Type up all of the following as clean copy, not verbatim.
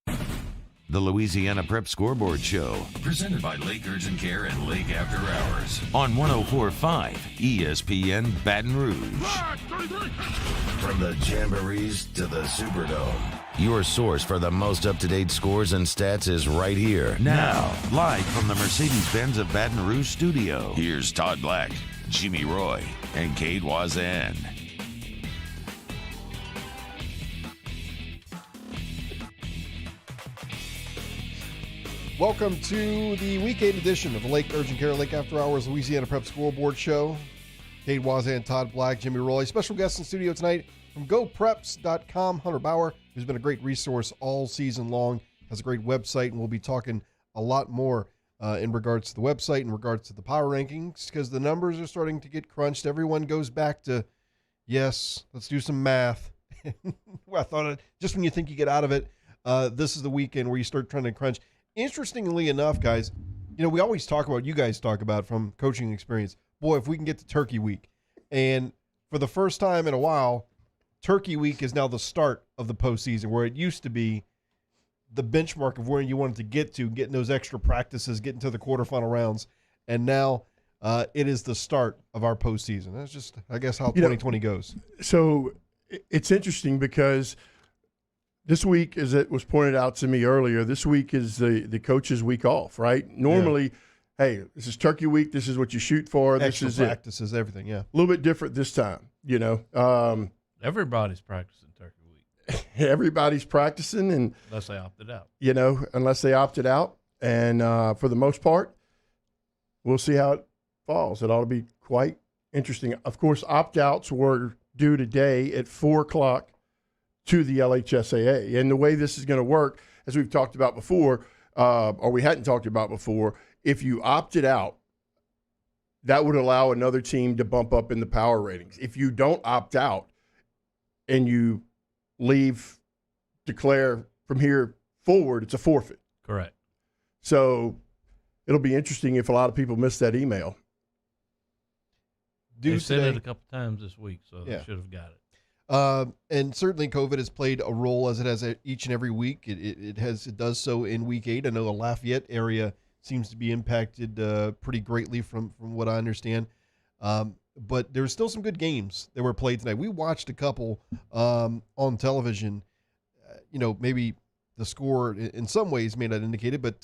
The Louisiana Prep Scoreboard Show, presented by Lake Urgent Care and Lake After Hours on 104.5 ESPN Baton Rouge. From the Jamborees to the Superdome, your source for the most up-to-date scores and stats is right here. Now, live from the Mercedes-Benz of Baton Rouge studio, here's Todd Black, Jimmy Roy, and Cade Voisin. Welcome to the weekend edition of the Lake Urgent Care, Lake After Hours, Louisiana Prep Scoreboard Show. Cade Voisin, Todd Black, Jimmy Roy. Special guest in studio tonight from GoPreps.com, Hunter Bauer, who's been a great resource all season long, has a great website, and we'll be talking a lot more in regards to the website, in regards to the power rankings, because the numbers are starting to get crunched. Everyone goes back to, yes, let's do some math. Well, I thought just when you think you get out of it, this is the weekend where you start trying to crunch. Interestingly enough, guys, we always talk about, you guys talk about from coaching experience, boy, if we can get to Turkey Week. And for the first time in a while, Turkey Week is now the start of the postseason, where it used to be the benchmark of where you wanted to get to, getting those extra practices, getting to the quarterfinal rounds. And now it is the start of our postseason. That's just, I guess, how 2020 goes. So it's interesting because this week, as it was pointed out to me earlier, this week is the coach's week off, right? Normally, hey, this is Turkey Week. This is what you shoot for. Extra this is practices, everything, yeah. A little bit different this time, Everybody's practicing Turkey Week. Everybody's practicing, and unless they opted out. Unless they opted out. And for the most part, we'll see how it falls. It ought to be quite interesting. Of course, opt-outs were due today at 4 o'clock. To the LHSAA. And the way this is going to work, as we've talked about before, or we hadn't talked about before, if you opted out, that would allow another team to bump up in the power ratings. If you don't opt out and you declare from here forward, it's a forfeit. Correct. So it'll be interesting if a lot of people miss that email. They said it a couple times this week, so they should have got it. And certainly COVID has played a role, as it has each and every week. It does so in week 8. I know the Lafayette area seems to be impacted pretty greatly from what I understand. But there's still some good games that were played tonight. We watched a couple on television. Maybe the score in some ways may not indicate it, but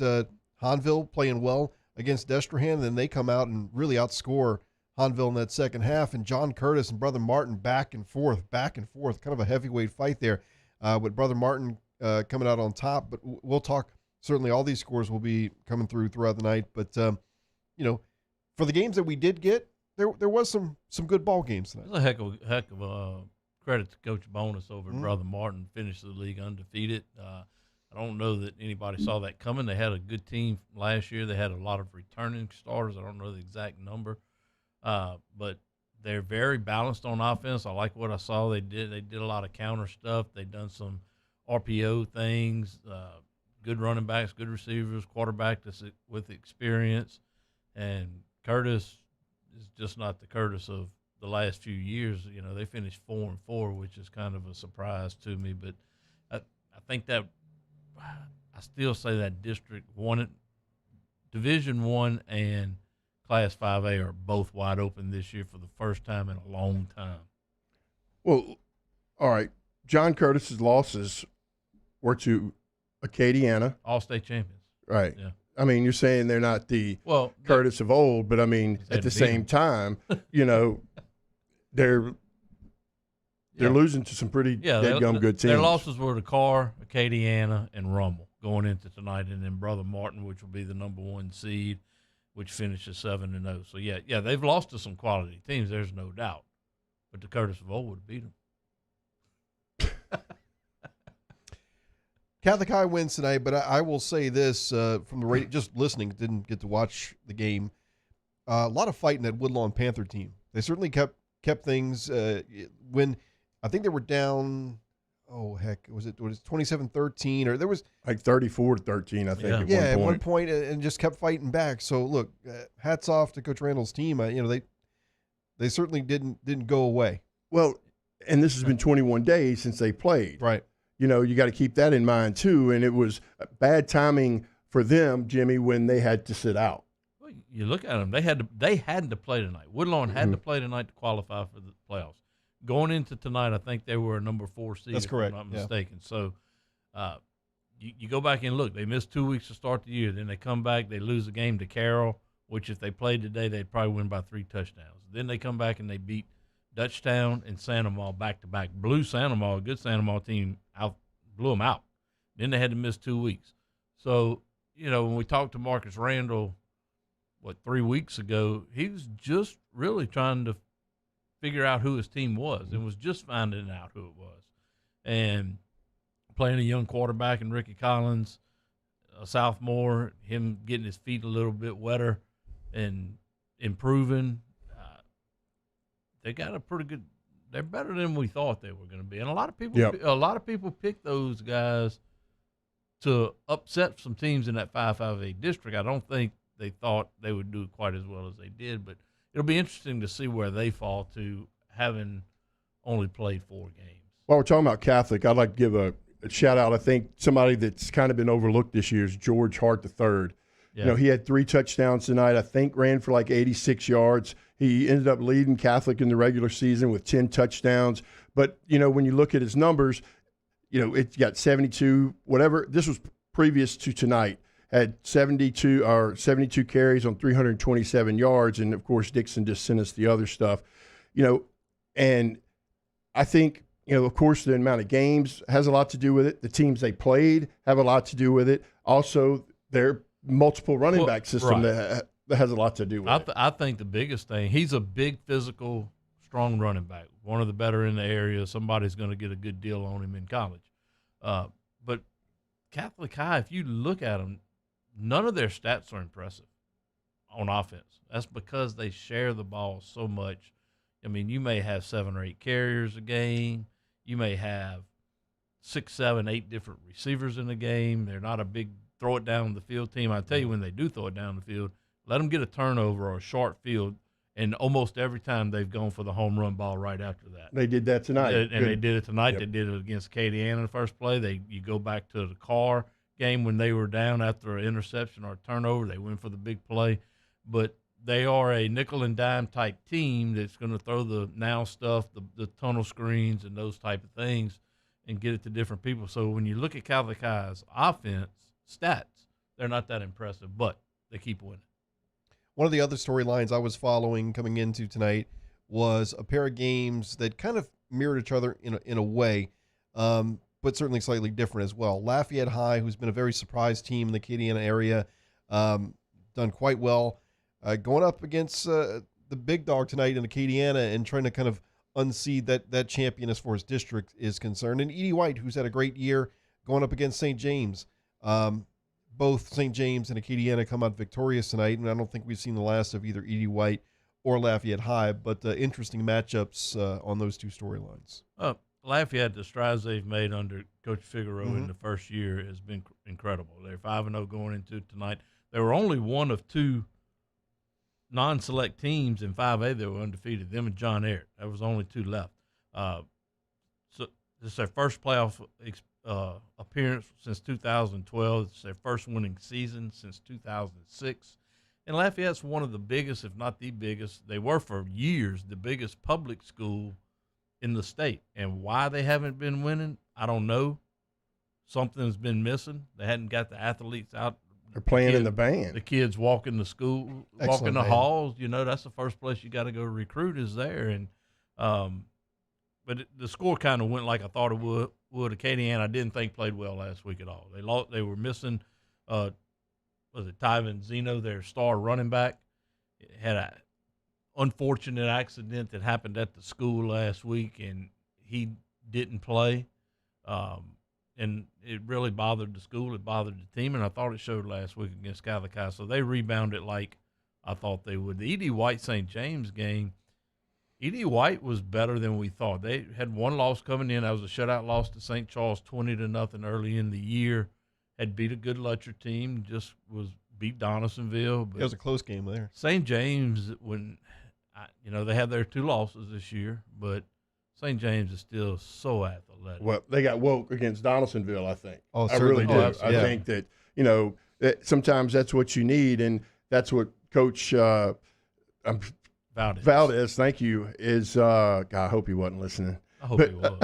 Hanville playing well against Destrehan, then they come out and really outscore Hanville in that second half, and John Curtis and Brother Martin back and forth, kind of a heavyweight fight there, with Brother Martin coming out on top. But we'll talk, certainly all these scores will be coming throughout the night. But, for the games that we did get, there was some good ball games tonight. It's a heck of a credit to Coach Bonus over at Brother Martin, finished the league undefeated. I don't know that anybody saw that coming. They had a good team last year. They had a lot of returning starters. I don't know the exact number. But they're very balanced on offense. I like what I saw. They did a lot of counter stuff. They've done some RPO things, good running backs, good receivers, quarterback with experience. And Curtis is just not the Curtis of the last few years. They finished 4-4, which is kind of a surprise to me. But I think that I still say that Division I and Class 5A are both wide open this year for the first time in a long time. Well, all right. John Curtis's losses were to Acadiana. All state champions. Right. Yeah. I mean, you're saying they're not the Curtis of old, but I mean, at the same time, they're losing to some pretty dead-gum good teams. Their losses were to Carr, Acadiana, and Rummel going into tonight, and then Brother Martin, which will be the number 1 seed, which finishes 7-0. So, yeah, they've lost to some quality teams. There's no doubt. But the Curtis of old would have beat them. Catholic High wins tonight, but I will say this from the radio, just listening, didn't get to watch the game. A lot of fight in that Woodlawn Panther team. They certainly kept things when I think they were down. Oh heck, was it 27-13 or there was like 34-13? I think. At one point, and just kept fighting back. So look, hats off to Coach Randall's team. They certainly didn't go away. Well, and this has been 21 days since they played. Right. you know, you got to keep that in mind too. And it was bad timing for them, Jimmy, when they had to sit out. Well, you look at them; they had to play tonight. Woodlawn had to play tonight to qualify for the playoffs. Going into tonight, I think they were a number 4 seed. That's correct. If I'm not mistaken. So, you go back and look. They missed 2 weeks to start the year. Then they come back. They lose a game to Carroll, which if they played today, they'd probably win by 3 touchdowns. Then they come back and they beat Dutchtown and Santa Maria back to back. Blew Santa Maria, a good Santa Maria team, out, blew them out. Then they had to miss 2 weeks. So, you know, when we talked to Marcus Randall, 3 weeks ago, he was just really trying to figure out who his team was and was just finding out who it was. And playing a young quarterback in Ricky Collins, a sophomore, him getting his feet a little bit wetter and improving. They got a pretty good. They're better than we thought they were going to be, and a lot of people pick those guys to upset some teams in that 5-5A district. I don't think they thought they would do quite as well as they did, but it'll be interesting to see where they fall to having only played 4 games. While we're talking about Catholic, I'd like to give a shout out. I think somebody that's kind of been overlooked this year is George Hart III. Yeah. You know, he had 3 touchdowns tonight. I think ran for like 86 yards. He ended up leading Catholic in the regular season with 10 touchdowns. But, you know, when you look at his numbers, you know, it's got 72, whatever. This was previous to tonight. Had 72 carries on 327 yards. And, of course, Dixon just sent us the other stuff. You know, and I think, you know, of course, the amount of games has a lot to do with it. The teams they played have a lot to do with it. Also, their multiple running back system that has a lot to do with it. I think the biggest thing, he's a big, physical, strong running back, one of the better in the area. Somebody's going to get a good deal on him in college. But Catholic High, if you look at them, none of their stats are impressive on offense. That's because they share the ball so much. I mean, you may have 7 or 8 carriers a game. You may have 6, 7, 8 different receivers in the game. They're not a big throw it down the field team. I tell you, when they do throw it down the field, let them get a turnover or a short field, and almost every time they've gone for the home run ball right after that. They did that tonight. And they did it tonight. Yep. They did it against Cade in the first play. You go back to the Carr game when they were down after an interception or a turnover. They went for the big play. But they are a nickel and dime type team that's going to throw the now stuff, the tunnel screens and those type of things and get it to different people. So when you look at Catholic High's offense stats, they're not that impressive, but they keep winning. One of the other storylines I was following coming into tonight was a pair of games that kind of mirrored each other in a way, but certainly slightly different as well. Lafayette High, who's been a very surprise team in the Acadiana area, done quite well, going up against the big dog tonight in Acadiana and trying to kind of unseat that champion as far as district is concerned. And Edie White, who's had a great year, going up against St. James. Both St. James and Acadiana come out victorious tonight, and I don't think we've seen the last of either Edie White or Lafayette High, but interesting matchups on those two storylines. Lafayette, the strides they've made under Coach Figueroa in the first year has been incredible. They're 5-0 going into tonight. They were only one of 2 non-select teams in 5A that were undefeated, them and John Eyre. There was only 2 left. So this is their first playoff appearance since 2012. It's their first winning season since 2006. And Lafayette's one of the biggest, if not the biggest, they were for years the biggest public school in the state. And why they haven't been winning, I don't know. Something's been missing. They hadn't got the athletes out. They're playing in the band. The kids walking to school, walking the halls. You know, that's the first place you got to go recruit is there. And but the score kind of went like I thought it would. Acadiana, I didn't think played well last week at all. They were missing, was it Tyvin Zeno, their star running back? It had an unfortunate accident that happened at the school last week, and he didn't play. And it really bothered the school. It bothered the team, and I thought it showed last week against Catholic High. So they rebounded like I thought they would. The Edie White St. James game, Edie White was better than we thought. They had 1 loss coming in. That was a shutout loss to St. Charles, 20-0 early in the year. Had beat a good Lutcher team, just beat Donaldsonville. But it was a close game there. St. James, they had their 2 losses this year, but St. James is still so athletic. Well, they got woke against Donaldsonville, I think. Oh, I really certainly do. did. I think that, that sometimes that's what you need, and that's what Coach Valdez, thank you, is God, I hope he wasn't listening. I hope he was.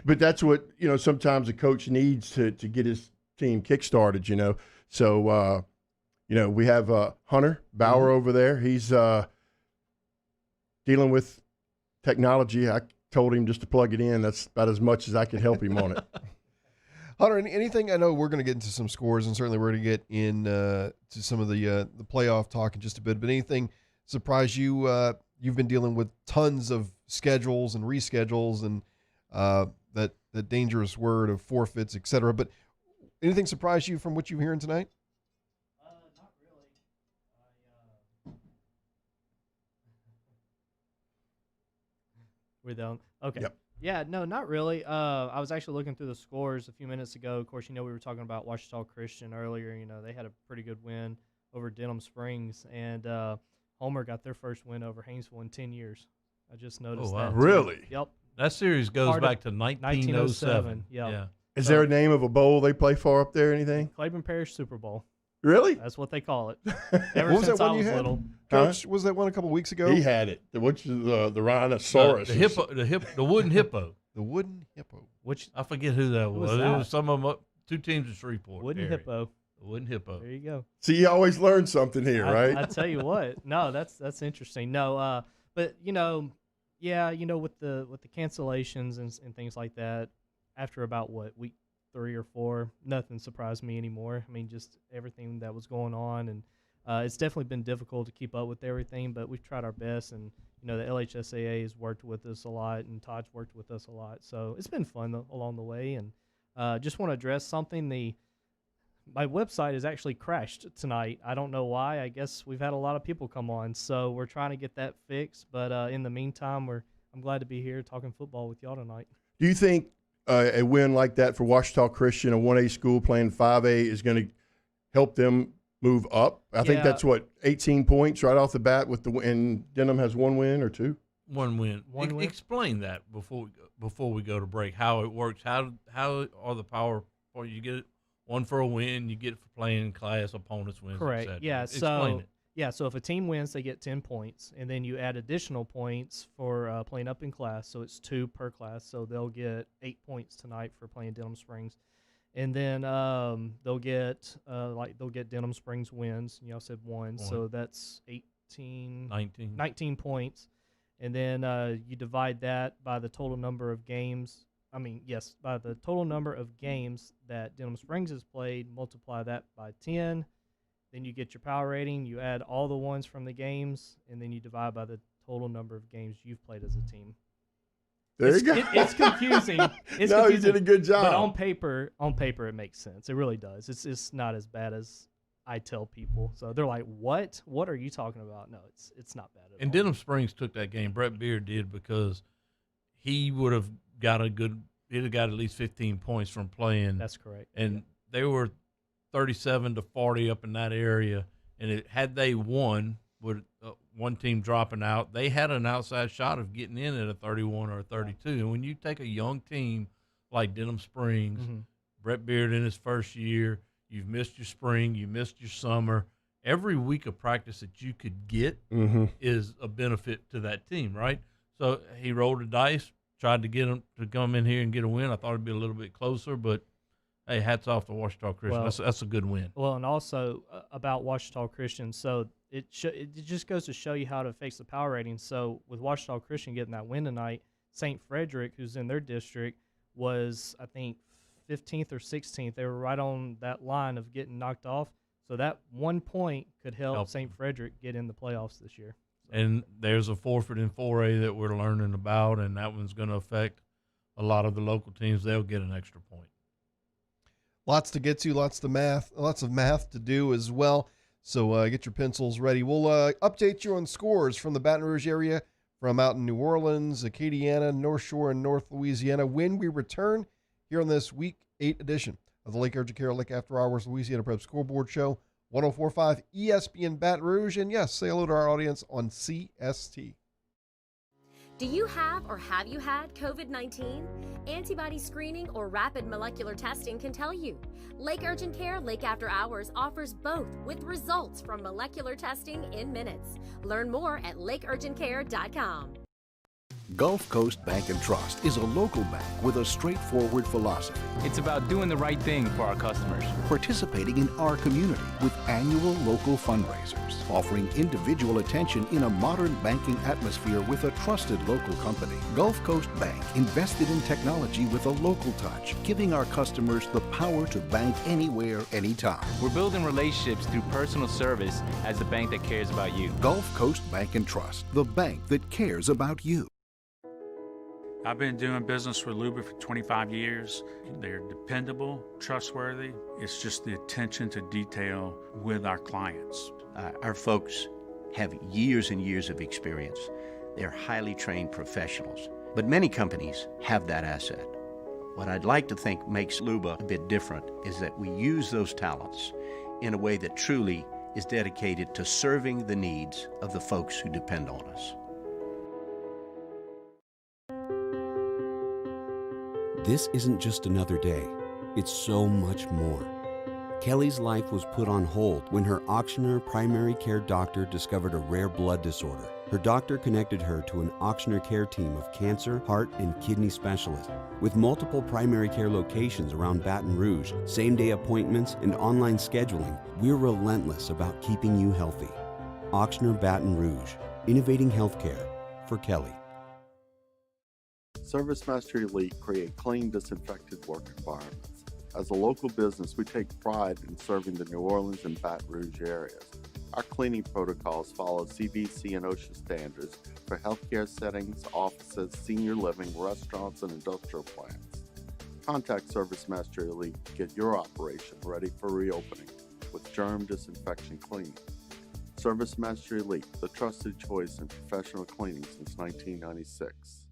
But that's what, sometimes a coach needs to get his team kick-started, So, we have Hunter Bauer over there. He's dealing with technology. I told him just to plug it in. That's about as much as I could help him on it. Hunter, anything? I know we're going to get into some scores, and certainly we're going to get in to some of the playoff talk in just a bit. But anything surprise you? You've been dealing with tons of schedules and reschedules, and that dangerous word of forfeits, et cetera. But anything surprise you from what you're hearing tonight? Not really. We're down. Okay. Yep. Yeah, no, not really. I was actually looking through the scores a few minutes ago. Of course, we were talking about Ouachita Christian earlier. They had a pretty good win over Denham Springs, and Homer got their first win over Haynesville in 10 years. I just noticed that. too. Really? Yep. That series goes Part of back to 1907. Yep. Yeah. Is there a name of a bowl they play for up there, anything? Claiborne Parish Super Bowl. Really? That's what they call it. Ever What was since that one I you was had? little. Coach, was that one a couple weeks ago? He had it, which is the rhinoceros. The wooden hippo. The wooden hippo. Which I forget who that was. was It that? was some of them, two teams in Shreveport. wooden area. hippo. The wooden hippo. There you go. See, you always learn something here, right? I tell you what. No, that's interesting. No, but yeah, with the cancellations and things like that, after about week 3 or 4, nothing surprised me anymore. I mean, just everything that was going on, and it's definitely been difficult to keep up with everything, but we've tried our best, and the LHSAA has worked with us a lot, and Todd's worked with us a lot, so it's been fun along the way. And just want to address something. My website has actually crashed tonight. I don't know why. I guess we've had a lot of people come on, so we're trying to get that fixed. But in the meantime, I'm glad to be here talking football with y'all tonight. Do you think a win like that for Ouachita Christian, a 1A school playing 5A, is going to help them move up? I think that's 18 points right off the bat with and Denham has 1 win or 2. 1 win. One win? Explain that before we go to break. How it works. How are the power points? You get it 1 for a win. You get it for playing class opponents wins. Correct. Et Yeah. Explain it. Yeah, so if a team wins, they get 10 points, and then you add additional points for playing up in class, so it's 2 per class. So they'll get 8 points tonight for playing Denham Springs, and then they'll get Denham Springs wins. Y'all said 1, so that's 19 points, and then you divide that by the total number of games. By the total number of games that Denham Springs has played, multiply that by 10. Then you get your power rating, you add all the ones from the games, and then you divide by the total number of games you've played as a team. There you go. It's confusing. It's no, confusing, you did a good job. But on paper, it makes sense. It really does. It's not as bad as I tell people. So they're like, "What? What are you talking about?" No, it's not bad at all. And Denham Springs took that game. Brett Beard did, because he would have got he'd have got at least 15 points from playing. That's correct. And they were 37-40 up in that area, and had they won with one team dropping out, they had an outside shot of getting in at a 31 or a 32. And when you take a young team like Denham Springs, Brett Beard in his first year, you've missed your spring, you missed your summer. Every week of practice that you could get is a benefit to that team, right? So he rolled the dice, tried to get them to come in here and get a win. I thought it'd be a little bit closer, but hey, hats off to Ouachita Christian. That's a good win. Well, and also about Ouachita Christian, so it just goes to show you how it affects the power rating. So with Ouachita Christian getting that win tonight, St. Frederick, who's in their district, was, I think, 15th or 16th. They were right on that line of getting knocked off. So that 1 point could help St. Frederick get in the playoffs this year. And there's a forfeit in 4A that we're learning about, and that one's going to affect a lot of the local teams. They'll get an extra point. Lots to get to, lots of math to do as well. So get your pencils ready. We'll update you on scores from the Baton Rouge area, from out in New Orleans, Acadiana, North Shore, and North Louisiana when we return here on this Week 8 edition of the Lake Urgent Care Lake After Hours Louisiana Prep Scoreboard Show, 104.5 ESPN Baton Rouge. And yes, say hello to our audience on CST. Do you have or have you had COVID-19? Antibody screening or rapid molecular testing can tell you. Lake Urgent Care Lake After Hours offers both with results from molecular testing in minutes. Learn more at lakeurgentcare.com. Gulf Coast Bank and Trust is a local bank with a straightforward philosophy. It's about doing the right thing for our customers. Participating in our community with annual local fundraisers. Offering individual attention in a modern banking atmosphere with a trusted local company. Gulf Coast Bank invested in technology with a local touch, giving our customers the power to bank anywhere, anytime. We're building relationships through personal service as the bank that cares about you. Gulf Coast Bank and Trust, the bank that cares about you. I've been doing business with Luba for 25 years. They're dependable, trustworthy. It's just the attention to detail with our clients. Our folks have years and years of experience. They're highly trained professionals, but many companies have that asset. What I'd like to think makes Luba a bit different is that we use those talents in a way that truly is dedicated to serving the needs of the folks who depend on us. This isn't just another day. It's so much more. Kelly's life was put on hold when her auctioneer primary care doctor discovered a rare blood disorder. Her doctor connected her to an auctioneer care team of cancer, heart, and kidney specialists. With multiple primary care locations around Baton Rouge, same-day appointments, and online scheduling, we're relentless about keeping you healthy. Auctioneer Baton Rouge, innovating healthcare for Kelly. ServiceMaster Elite create clean, disinfected work environments. As a local business, we take pride in serving the New Orleans and Baton Rouge areas. Our cleaning protocols follow CDC and OSHA standards for healthcare settings, offices, senior living, restaurants, and industrial plants. Contact ServiceMaster Elite to get your operation ready for reopening with germ disinfection cleaning. ServiceMaster Elite, the trusted choice in professional cleaning since 1996.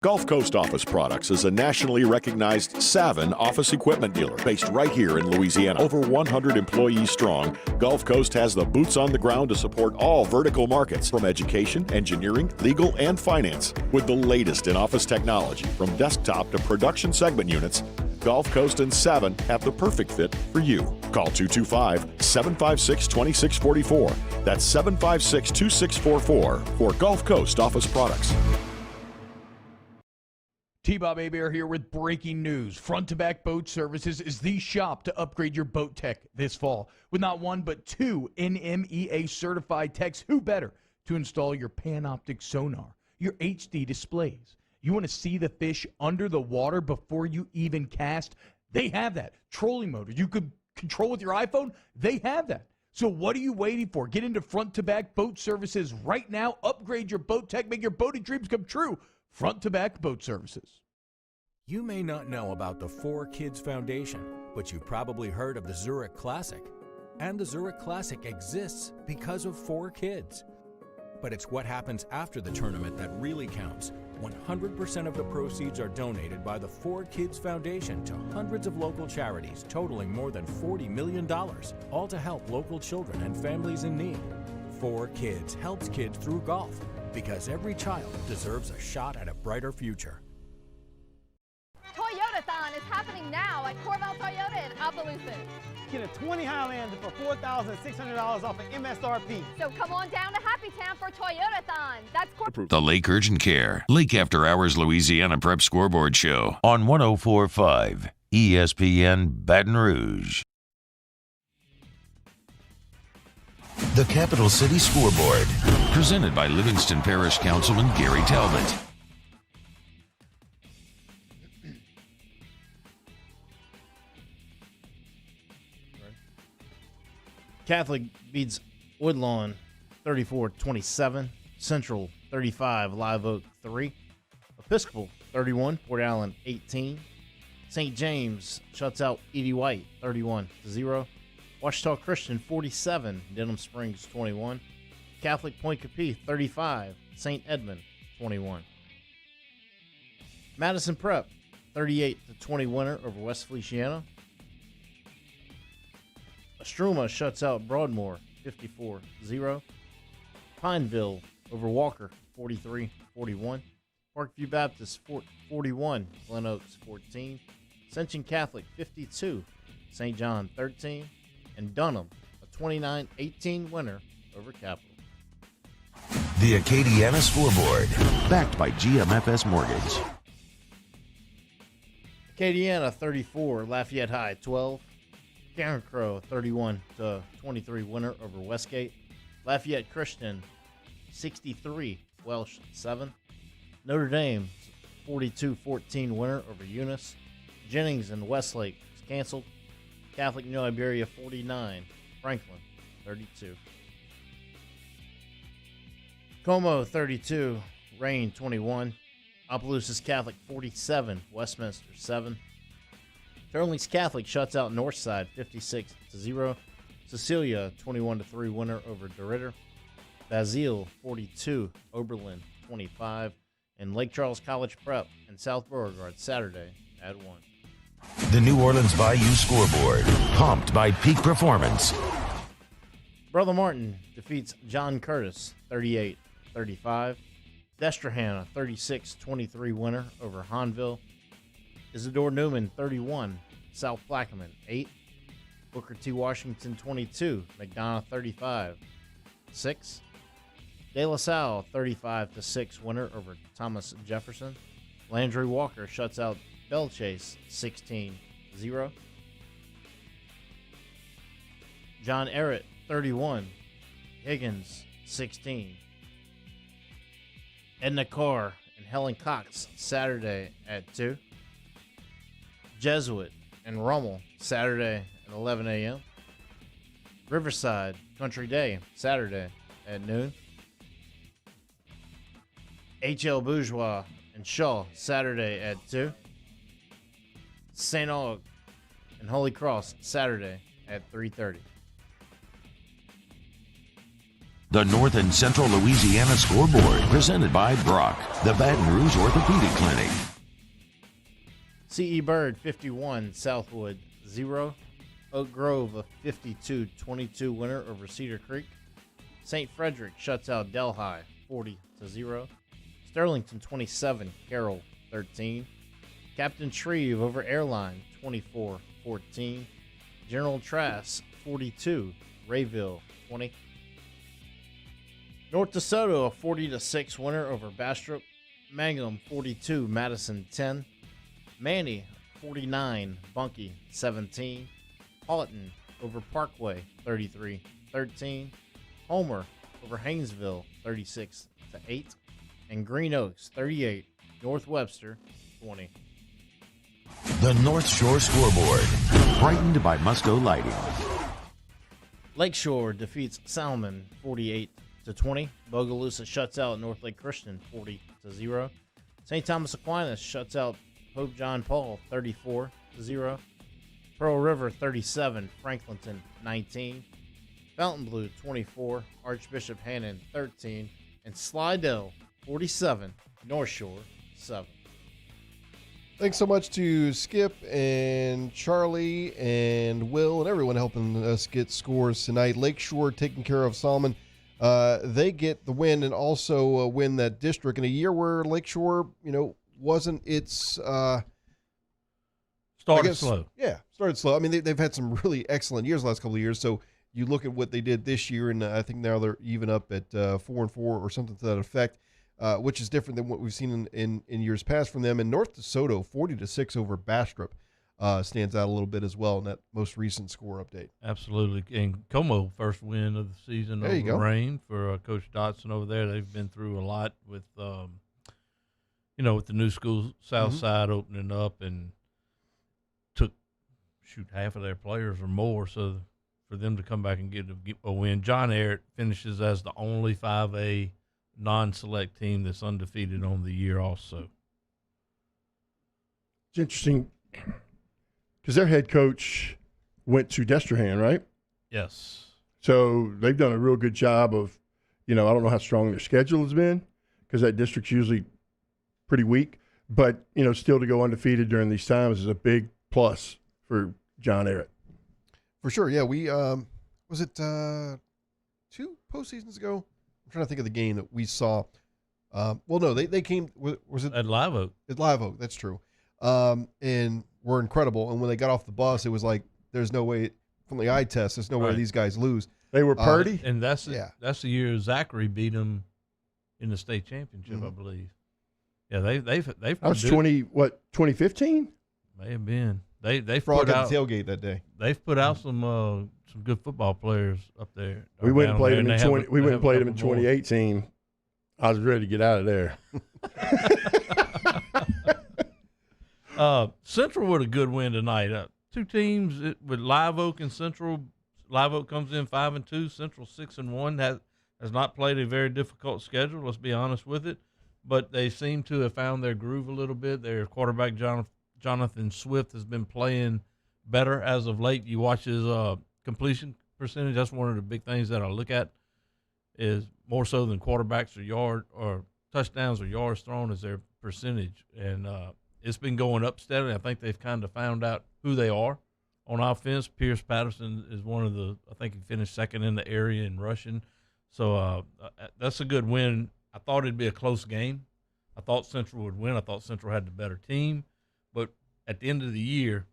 Gulf Coast Office Products is a nationally recognized Savin office equipment dealer based right here in Louisiana. Over 100 employees strong, Gulf Coast has the boots on the ground to support all vertical markets, from education, engineering, legal, and finance. With the latest in office technology, from desktop to production segment units, Gulf Coast and Savin have the perfect fit for you. Call 225-756-2644. That's 756-2644 for Gulf Coast Office Products. T-Bob Hebert here with breaking news. Front to Back Boat Services is the shop to upgrade your boat tech this fall. With not one but two NMEA certified techs, who better to install your Panoptic sonar, your HD displays. You want to see the fish under the water before you even cast? They have that. Trolling motor you could control with your iPhone? They have that. So what are you waiting for? Get into Front to Back Boat Services right now. Upgrade your boat tech. Make your boating dreams come true. Front to Back Boat Services. You may not know about the 4Kids Foundation, but you've probably heard of the Zurich Classic. And the Zurich Classic exists because of 4Kids. But it's what happens after the tournament that really counts. 100% of the proceeds are donated by the 4Kids Foundation to hundreds of local charities, totaling more than $40 million, all to help local children and families in need. 4Kids helps kids through golf, because every child deserves a shot at a brighter future. Toyotathon is happening now at Corval Toyota in Opelousas. Get a 20 Highlander for $4,600 off of MSRP. So come on down to Happy Town for Toyotathon. That's The Lake Urgent Care Lake After Hours Louisiana Prep Scoreboard Show on 104.5 ESPN Baton Rouge. The Capital City Scoreboard, presented by Livingston Parish Councilman Gary Talbot. Catholic beats Woodlawn 34-27. Central 35, Live Oak 3. Episcopal 31, Port Allen 18. St. James shuts out Edie White 31-0. Ouachita Christian 47, Denham Springs 21. Catholic Point Capee 35, St. Edmund 21. Madison Prep 38-20 winner over West Feliciana. Estruma shuts out Broadmoor 54-0. Pineville over Walker, 43-41. Parkview Baptist, 41. Glen Oaks, 14. Ascension Catholic, 52. St. John, 13. And Dunham, a 29-18 winner over Capital. The Acadiana Scoreboard, backed by GMFS Mortgage. Acadiana, 34. Lafayette High, 12. Karen Crow, 31-23 winner over Westgate. Lafayette Christian, 63. Welsh, 7. Notre Dame, 42-14 winner over Eunice. Jennings and Westlake was canceled. Catholic New Iberia, 49. Franklin, 32. Como, 32. Rain, 21. Opelousas Catholic, 47. Westminster, 7. Sterling's Catholic shuts out Northside, 56-0. Cecilia, 21-3 winner over DeRitter. Basile, 42. Oberlin, 25. And Lake Charles College Prep and South Beauregard Saturday at 1. The New Orleans Bayou Scoreboard, pumped by Peak Performance. Brother Martin defeats John Curtis, 38-35. Destrehan, a 36-23 winner over Hanville. Isidore Newman, 31. South Plaquemine, 8. Booker T. Washington, 22. McDonough, 35. 6. De La Salle, 35-6 winner over Thomas Jefferson. Landry Walker shuts out Bell Chase, 16-0. John Errett, 31. Higgins, 16. Edna Carr and Helen Cox, Saturday at 2. Jesuit and Rummel, Saturday at 11 a.m. Riverside Country Day, Saturday at noon. H.L. Bourgeois and Shaw, Saturday at 2. St. Aug and Holy Cross, Saturday at 3:30. The North and Central Louisiana Scoreboard, presented by Brock, the Baton Rouge Orthopedic Clinic. C.E. Bird, 51. Southwood, 0. Oak Grove, a 52-22 winner over Cedar Creek. St. Frederick shuts out Delhi, 40-0. Sterlington, 27. Carroll, 13. Captain Shreve over Airline, 24-14. General Trask, 42. Rayville, 20. North DeSoto, a 40-6 winner over Bastrop. Mangum, 42. Madison, 10. Manny, 49. Bunkie, 17. Houghton over Parkway, 33-13. Homer over Haynesville, 36-8. And Green Oaks, 38. North Webster, 20. The North Shore Scoreboard, brightened by Musco Lighting. Lakeshore defeats Salmon, 48-20. Bogalusa shuts out North Lake Christian, 40-0. St. Thomas Aquinas shuts out Pope John Paul, 34-0. Pearl River, 37. Franklinton, 19. Fontainebleau, 24. Archbishop Hannon, 13. And Slidell, 47. North Shore, 7. Thanks so much to Skip and Charlie and Will and everyone helping us get scores tonight. Lakeshore taking care of Solomon. They get the win and also win that district in a year where Lakeshore, wasn't its started slow. Yeah, started slow. I mean, they've had some really excellent years the last couple of years. So you look at what they did this year, and I think now they're even up at 4-4 or something to that effect. Which is different than what we've seen in years past from them. And North DeSoto, 40-6 over Bastrop, stands out a little bit as well in that most recent score update. Absolutely. And Como, first win of the season there over Rain for Coach Dotson over there. They've been through a lot with, with the new school South Side opening up, and took, half of their players or more. So for them to come back and get a win. John Ehret finishes as the only 5A non-select team that's undefeated on the year also. It's interesting because their head coach went to Destrehan, right? Yes. So they've done a real good job of, I don't know how strong their schedule has been because that district's usually pretty weak. But, still to go undefeated during these times is a big plus for John Ehret. For sure, yeah. We, was it 2 postseasons ago? I'm trying to think of the game that we saw. Well, no, they came. Was it at Live Oak? At Live Oak, that's true. And were incredible. And when they got off the bus, it was like, there's no way from the eye test. There's no way these guys lose. They were Purdy, and that's the year Zachary beat them in the state championship, I believe. Yeah, they've. That was 2015? May have been. They've Frog put at out the tailgate that day. They've put out some good football players up there. We went and played them in We went and played them in more. 2018. I was ready to get out of there. Central with a good win tonight. Two teams with Live Oak and Central. Live Oak comes in 5-2. Central 6-1. Has not played a very difficult schedule. Let's be honest with it, but they seem to have found their groove a little bit. Their quarterback Jonathan Swift has been playing better as of late. You watch his completion percentage. That's one of the big things that I look at, is more so than quarterbacks or touchdowns or yards thrown, is their percentage. And it's been going up steadily. I think they've kind of found out who they are on offense. Pierce Patterson is one of I think he finished second in the area in rushing. So that's a good win. I thought it'd be a close game. I thought Central would win. I thought Central had the better team. But at the end of the year,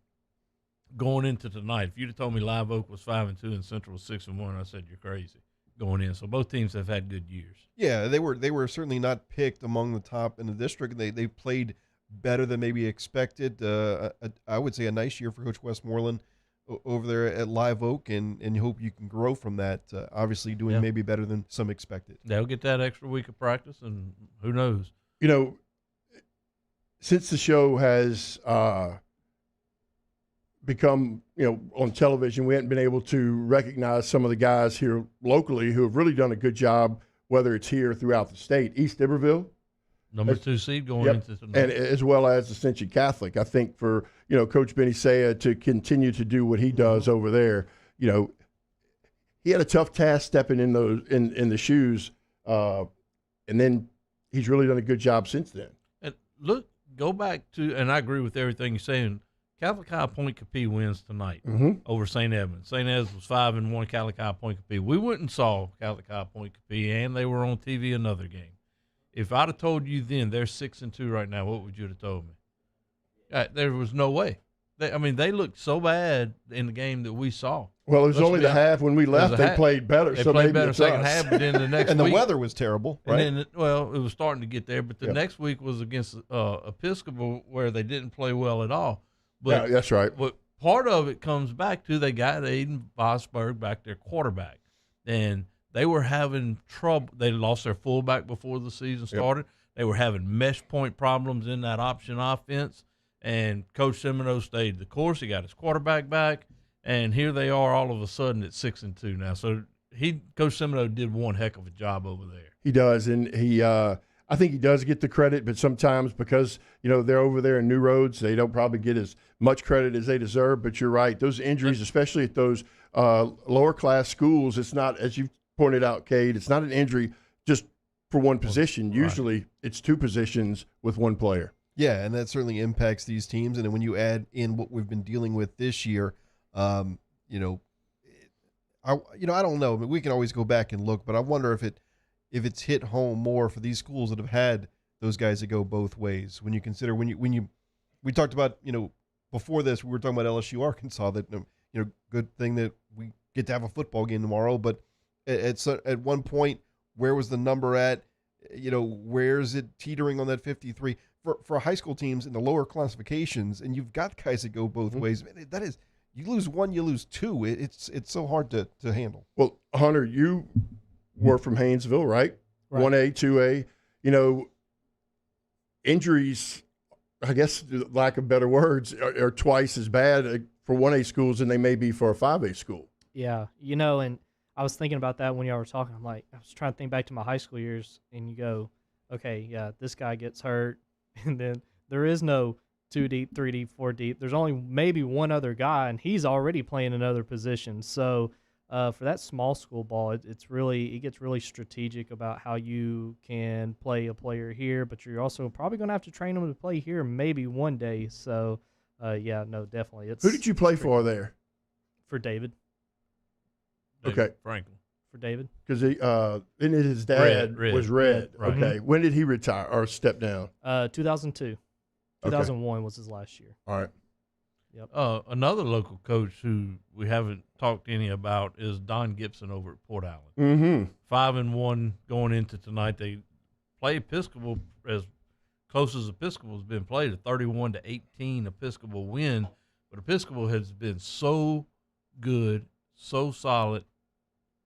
going into tonight, if you'd have told me Live Oak was 5-2 and Central was 6-1, I said you're crazy going in. So both teams have had good years. Yeah, they were certainly not picked among the top in the district. They played better than maybe expected. I would say a nice year for Coach Westmoreland over there at Live Oak, and you hope you can grow from that. Obviously doing maybe better than some expected. They'll get that extra week of practice, and who knows? You know, since the show has become, on television, we hadn't been able to recognize some of the guys here locally who have really done a good job, whether it's here or throughout the state. East Iberville, number 2 seed going into tonight. And as well as Ascension Catholic. I think for, Coach Benny Saya to continue to do what he does over there, he had a tough task stepping in those in the shoes, and then he's really done a good job since then. And go back to, and I agree with everything you're saying. Catholic High Point Capee wins tonight over St. Edmunds. St. Edmunds was 5-1. Catholic High Point Capee. We went and saw Catholic High Point Capee, and they were on TV another game. If I'd have told you then they're 6-2 right now, what would you have told me? There was no way. They looked so bad in the game that we saw. Well, it was only the half. When we left, they played better. They so played maybe better it's second us. half, but then the next and week, the weather was terrible, right? And then, it was starting to get there, but the next week was against Episcopal, where they didn't play well at all. But yeah, that's right. But part of it comes back to they got Aiden Vosberg back, their quarterback, and they were having trouble. They lost their fullback before the season started. They were having mesh point problems in that option offense, and Coach Semino stayed the course. He got his quarterback back, and here they are all of a sudden at 6-2 now. So Coach Semino did one heck of a job over there. He does, and I think he does get the credit, but sometimes because, they're over there in New Roads, they don't probably get as much credit as they deserve. But you're right. Those injuries, especially at those lower class schools, it's not, as you pointed out, Cade, it's not an injury just for one position. Usually it's two positions with one player. Yeah, and that certainly impacts these teams. And then when you add in what we've been dealing with this year, I don't know. We can always go back and look, but I wonder if it's hit home more for these schools that have had those guys that go both ways. When you consider we talked about, before this, we were talking about LSU Arkansas, that, good thing that we get to have a football game tomorrow. But at one point, where was the number at? Where is it teetering on that 53 for high school teams in the lower classifications? And you've got guys that go both ways. That is, you lose one, you lose two. It's so hard to handle. Well, Hunter, you were from Haynesville, right? 1A, 2A. Injuries, I guess, lack of better words, are twice as bad for 1A schools than they may be for a 5A school. Yeah, and I was thinking about that when y'all were talking. I was trying to think back to my high school years, and you go, okay, yeah, this guy gets hurt, and then there is no 2 deep, 3 deep, 4 deep. There's only maybe one other guy, and he's already playing another position. So for that small school ball, it gets really strategic about how you can play a player here, but you're also probably going to have to train them to play here maybe one day. So, definitely. Who did you play for there? For David. Okay. Franklin. for David. Because and his dad was Red. Right. Okay. When did he retire or step down? 2002. 2001 was his last year. All right. Yep. Another local coach who we haven't talked any about is Don Gibson over at Port Allen. Mm-hmm. 5-1 going into tonight. They play Episcopal as close as Episcopal's been played, a 31-18 Episcopal win. But Episcopal has been so good, so solid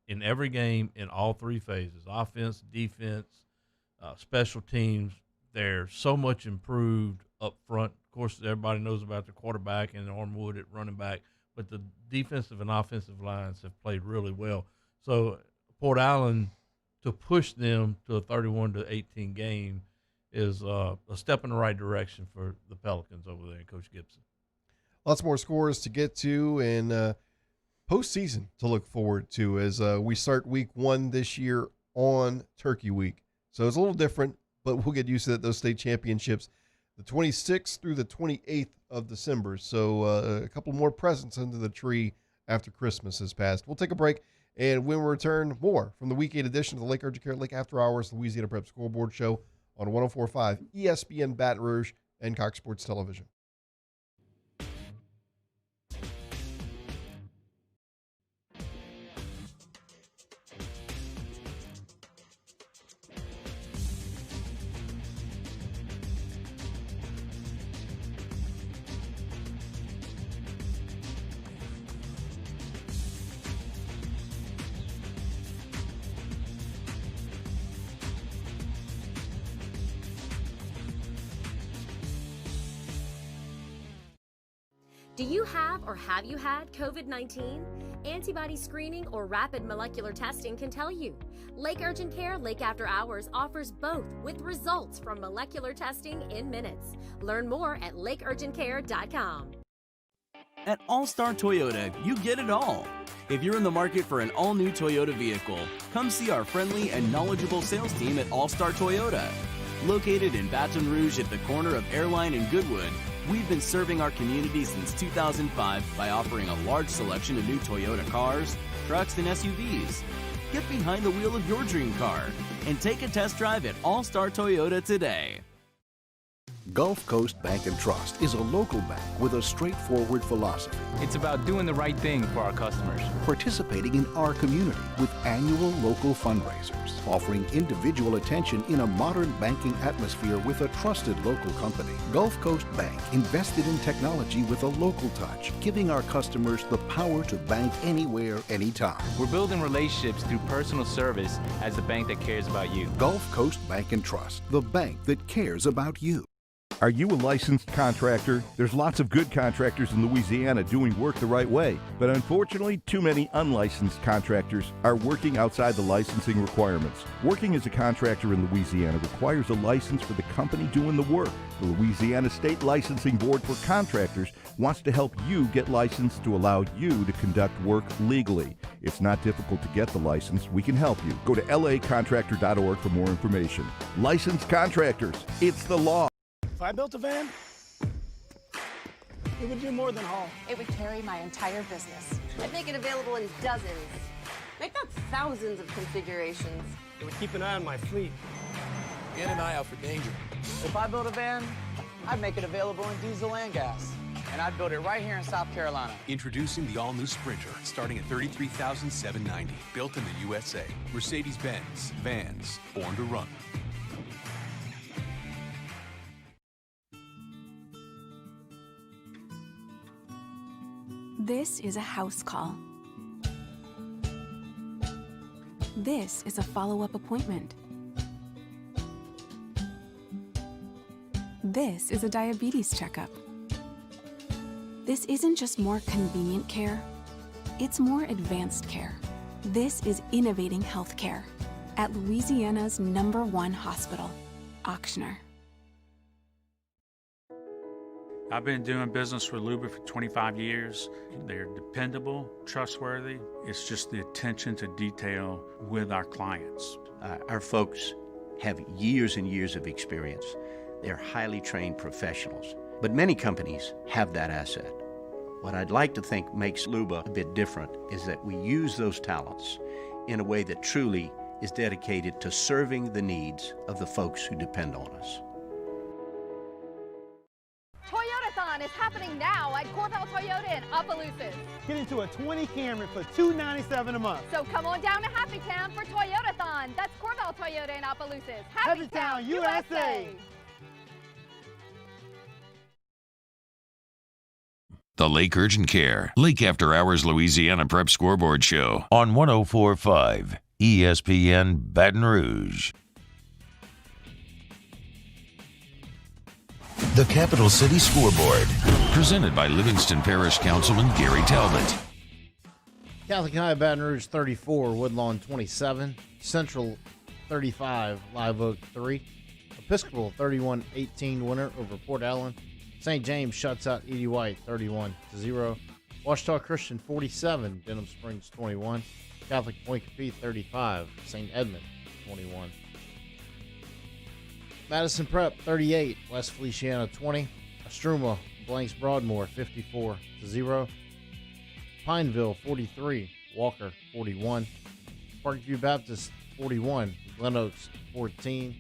in every game in all three phases: offense, defense, special teams. They're so much improved up front. Of course, everybody knows about the quarterback and Armwood at running back, but the defensive and offensive lines have played really well. So Port Allen, to push them to a 31-18 game is a step in the right direction for the Pelicans over there and Coach Gibson. Lots more scores to get to and postseason to look forward to as we start week 1 this year on Turkey Week. So it's a little different, but we'll get used to that. Those state championships, the 26th through the 28th of December. So a couple more presents under the tree after Christmas has passed. We'll take a break, and when we return, more from the Week 8 edition of the Lake Urgent Care Lake After Hours Louisiana Prep Scoreboard Show on 104.5 ESPN Baton Rouge and Cox Sports Television. Do you have or have you had COVID-19? Antibody screening or rapid molecular testing can tell you. Lake Urgent Care Lake After Hours offers both with results from molecular testing in minutes. Learn more at lakeurgentcare.com. At All-Star Toyota, you get it all. If you're in the market for an all-new Toyota vehicle, come see our friendly and knowledgeable sales team at All-Star Toyota. Located in Baton Rouge at the corner of Airline and Goodwood, we've been serving our community since 2005 by offering a large selection of new Toyota cars, trucks, and SUVs. Get behind the wheel of your dream car and take a test drive at All-Star Toyota today. Gulf Coast Bank and Trust is a local bank with a straightforward philosophy. It's about doing the right thing for our customers. Participating in our community with annual local fundraisers, offering individual attention in a modern banking atmosphere with a trusted local company. Gulf Coast Bank invested in technology with a local touch, giving our customers the power to bank anywhere, anytime. We're building relationships through personal service as the bank that cares about you. Gulf Coast Bank and Trust, the bank that cares about you. Are you a licensed contractor? There's lots of good contractors in Louisiana doing work the right way, but unfortunately, too many unlicensed contractors are working outside the licensing requirements. Working as a contractor in Louisiana requires a license for the company doing the work. The Louisiana State Licensing Board for Contractors wants to help you get licensed to allow you to conduct work legally. It's not difficult to get the license. We can help you. Go to lacontractor.org for more information. Licensed contractors, it's the law. If I built a van, it would do more than haul. It would carry my entire business. I'd make it available in dozens, if not thousands of configurations. It would keep an eye on my fleet. Get an eye out for danger. If I built a van, I'd make it available in diesel and gas. And I'd build it right here in South Carolina. Introducing the all-new Sprinter, starting at $33,790. Built in the USA. Mercedes-Benz. Vans. Born to run. This is a house call. This is a follow-up appointment. This is a diabetes checkup. This isn't just more convenient care, it's more advanced care. This is innovating healthcare at Louisiana's #1 hospital, Auctioner. I've been doing business with Luba for 25 years. They're dependable, trustworthy. It's just the attention to detail with our clients. Our folks have years and years of experience. They're highly trained professionals, but many companies have that asset. What I'd like to think makes Luba a bit different is that we use those talents in a way that truly is dedicated to serving the needs of the folks who depend on us. Toyotathon is happening now at Corval Toyota in Opelousas. Get into a 20 Camry for $297 a month. So come on down to Happy Town for Toyotathon. That's Corval Toyota in Opelousas. Happy Town, USA. The Lake Urgent Care, Lake After Hours Louisiana Prep Scoreboard Show on 104.5 ESPN Baton Rouge. The Capital City Scoreboard, presented by Livingston Parish Councilman Gary Talbot. Catholic High Baton Rouge 34, Woodlawn 27, Central 35, Live Oak 3, Episcopal 31-18 winner over Port Allen. St. James shuts out Edie White 31-0. Washita Christian 47, Denham Springs 21. Catholic Point Capee 35, St. Edmund 21. Madison Prep 38, West Feliciana 20. Astruma blanks Broadmoor 54-0. Pineville 43, Walker 41. Parkview Baptist 41, Glen Oaks 14.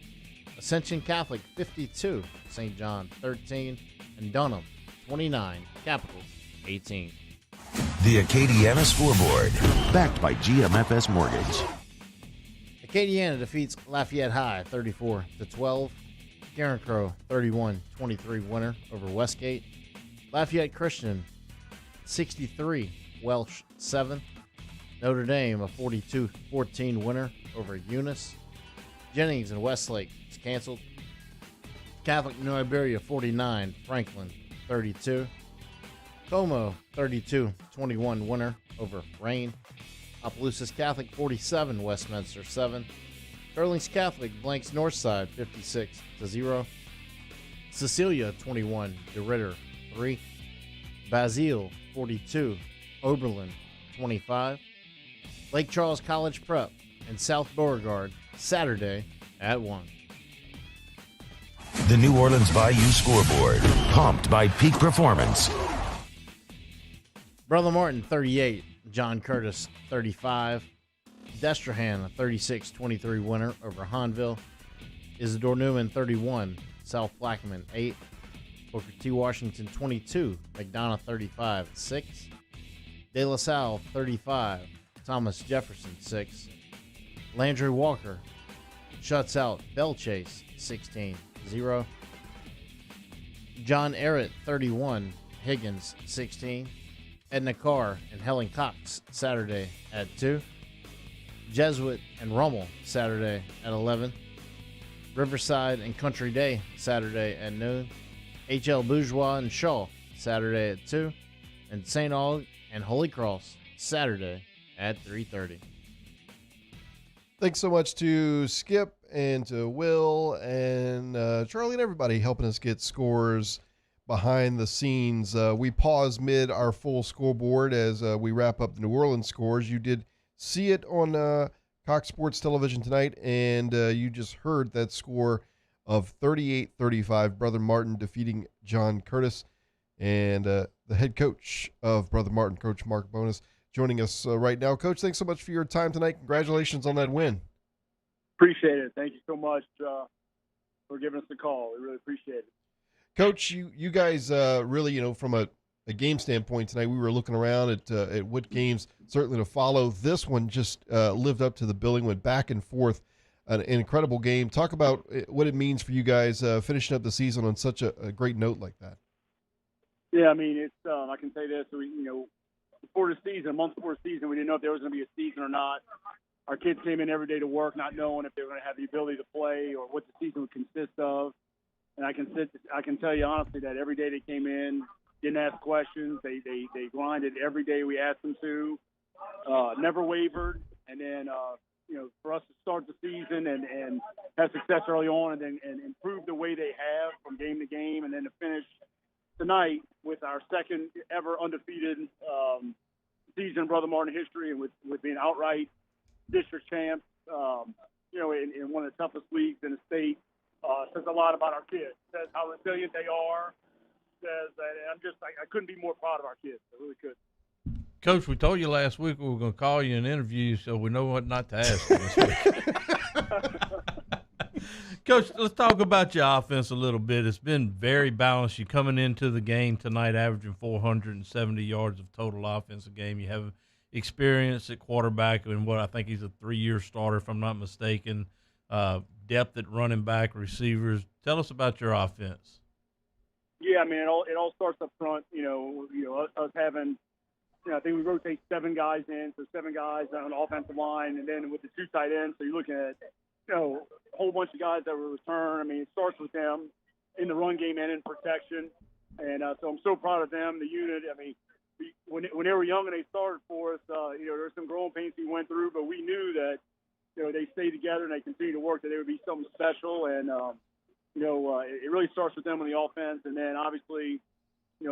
Ascension Catholic 52, St. John 13. And Dunham 29, Capitals 18. The Acadiana Scoreboard, backed by GMFS Mortgage. Acadiana defeats Lafayette High 34-12. Karen Crow 31-23 winner over Westgate. Lafayette Christian 63, Welsh 7. Notre Dame a 42-14 winner over Eunice. Jennings and Westlake is canceled. Catholic New Iberia 49, Franklin 32. Como 32-21 winner over Rain. Opelousas Catholic 47, Westminster 7. Sterling's Catholic blanks Northside 56-0. Cecilia 21, DeRitter 3. Basile 42, Oberlin 25. Lake Charles College Prep and South Beauregard Saturday at 1. The New Orleans Bayou Scoreboard, pumped by Peak Performance. Brother Martin 38, John Curtis 35. Destrehan a 36-23 winner over Hanville. Isidore Newman 31, South Plaquemine 8. Booker T. Washington 22, McDonough 35-6. De La Salle 35, Thomas Jefferson 6. Landry Walker shuts out Bell Chase 16-0. John Errett 31, Higgins 16. Edna Carr and Helen Cox Saturday at 2. Jesuit and Rummel Saturday at 11. Riverside and Country Day Saturday at noon. H.L. Bourgeois and Shaw Saturday at 2. And St. Aug and Holy Cross Saturday at 3:30. Thanks so much to Skip and to Will and Charlie and everybody helping us get scores behind the scenes. We pause mid our full scoreboard as we wrap up the New Orleans scores. You did see it on Cox Sports Television tonight, and you just heard that score of 38-35, Brother Martin defeating John Curtis. And the head coach of Brother Martin, Coach Mark Bonus, joining us right now. Coach, thanks so much for your time tonight. Congratulations on that win. Appreciate it. Thank you so much for giving us the call. We really appreciate it. Coach, you guys really, from a game standpoint tonight, we were looking around at what games certainly to follow. This one just lived up to the billing, went back and forth, an incredible game. Talk about what it means for you guys finishing up the season on such a great note like that. Yeah, I mean, it's I can say this, before the season, a month before the season, we didn't know if there was going to be a season or not. Our kids came in every day to work not knowing if they were going to have the ability to play or what the season would consist of. And I can tell you honestly that every day they came in, didn't ask questions. They grinded every day we asked them to, never wavered. And then, for us to start the season and have success early on and improve the way they have from game to game, and then to finish tonight with our second ever undefeated season in Brother Martin history, and with being outright district champs, in one of the toughest leagues in the state, says a lot about our kids. Says how resilient they are. Says that I couldn't be more proud of our kids. I really could. Coach, we told you last week we were going to call you and interview you, so we know what not to ask you this week. Coach, let's talk about your offense a little bit. It's been very balanced. You're coming into the game tonight averaging 470 yards of total offense a game. You have experience at quarterback and what I think he's a 3-year starter, if I'm not mistaken. Depth at running back, receivers. Tell us about your offense. Yeah, I mean, it all starts up front. Us having, I think we rotate 7 guys in, so 7 guys on the offensive line, and then with the 2 tight ends, so you're looking at, a whole bunch of guys that will return. I mean, it starts with them in the run game and in protection, and so I'm so proud of them, the unit. I mean, when they were young and they started for us, there were some growing pains we went through, but we knew that, they stayed together and they continued to work, that they would be something special, and it really starts with them on the offense, and then obviously,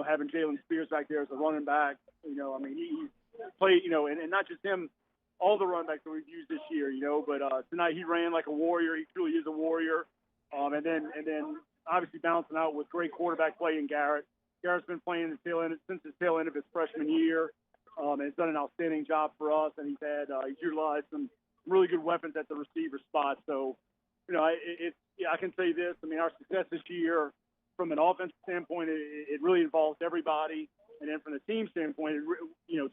having Jalen Spears back there as a running back, I mean, he played, and not just him, all the running backs that we've used this year, but tonight he ran like a warrior. He truly is a warrior. And then obviously balancing out with great quarterback play in Garrett. Garrett's been playing since his tail end of his freshman year, and has done an outstanding job for us, and he's utilized some really good weapons at the receiver spot. So, I can say this. I mean, our success this year, from an offensive standpoint, it really involves everybody. And then from the team standpoint,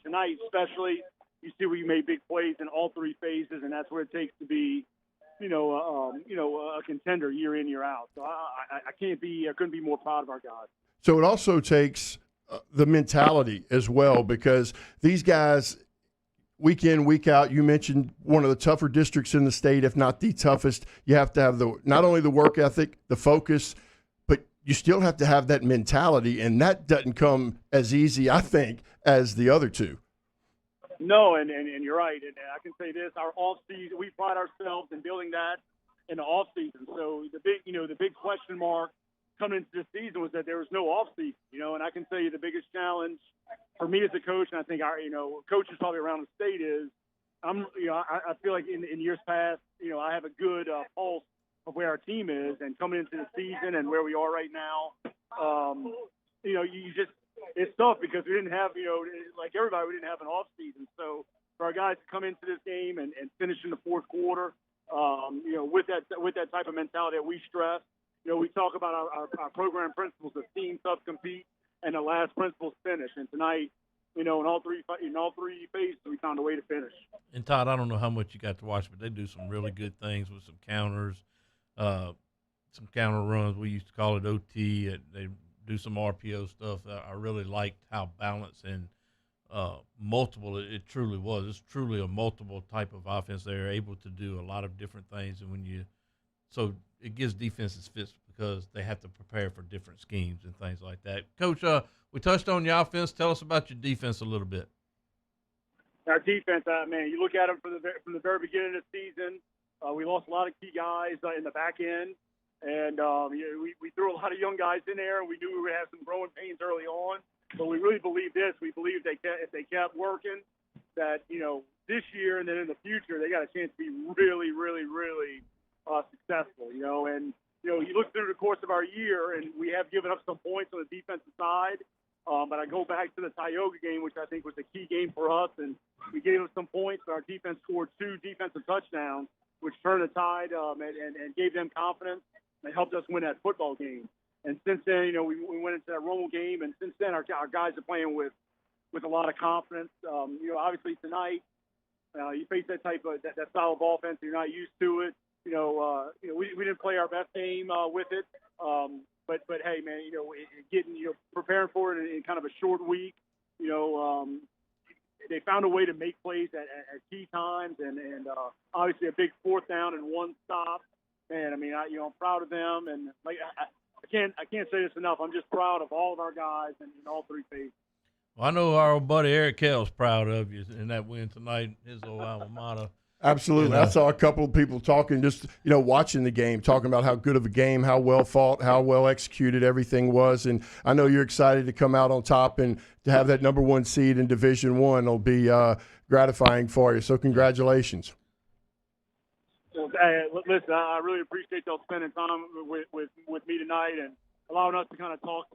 tonight especially, you see we made big plays in all 3 phases, and that's what it takes to be, a contender year in, year out. So I couldn't be more proud of our guys. So it also takes the mentality as well, because these guys, week in, week out, you mentioned one of the tougher districts in the state, if not the toughest. You have to have not only the work ethic, the focus, but you still have to have that mentality, and that doesn't come as easy, I think, as the other 2. No, and you're right. And I can say this: our off season, we pride ourselves in building that in the off season. So the big question mark coming into this season was that there was no off season. And I can tell you the biggest challenge for me as a coach, and I think our coaches probably around the state is, I feel like in years past, I have a good pulse of where our team is, and coming into the season and where we are right now, it's tough because we didn't have, like everybody, we didn't have an off season. So for our guys to come into this game and finish in the 4th quarter, with that type of mentality that we stress, we talk about our program principles of team, sub, compete, and the last principles finish. And tonight, in all three phases, we found a way to finish. And Todd, I don't know how much you got to watch, but they do some really good things with some counters, some counter runs. We used to call it OT. They do some RPO stuff. I really liked how balanced and multiple it truly was. It's truly a multiple type of offense. They're able to do a lot of different things, and so it gives defenses fits because they have to prepare for different schemes and things like that. Coach, we touched on your offense. Tell us about your defense a little bit. Our defense, man, you look at them from the very beginning of the season. We lost a lot of key guys in the back end. And we threw a lot of young guys in there. We knew we would have some growing pains early on, but we really believe this. We believe if they kept working, that this year and then in the future they got a chance to be really, really, really successful. And you look through the course of our year, and we have given up some points on the defensive side. But I go back to the Tioga game, which I think was a key game for us, and we gave up some points. But our defense scored 2 defensive touchdowns, which turned the tide and gave them confidence. They helped us win that football game. And since then, we went into that Romo game, and since then our guys are playing with a lot of confidence. Obviously tonight, you face that type of that style of offense. You're not used to it. We didn't play our best game with it. But hey, man, preparing for it in kind of a short week. They found a way to make plays at key times, and obviously a big 4th down and 1 stop. Man, I mean, I'm proud of them, and like I can't say this enough. I'm just proud of all of our guys in all 3 phases. Well, I know our old buddy Eric Kell's proud of you in that win tonight, his old alma mater. Absolutely. I saw a couple of people talking, just watching the game, talking about how good of a game, how well fought, how well executed everything was. And I know you're excited to come out on top and to have that number 1 seed in Division I will be gratifying for you. So congratulations. Hey, listen, I really appreciate y'all spending time with me tonight and allowing us to kind of talk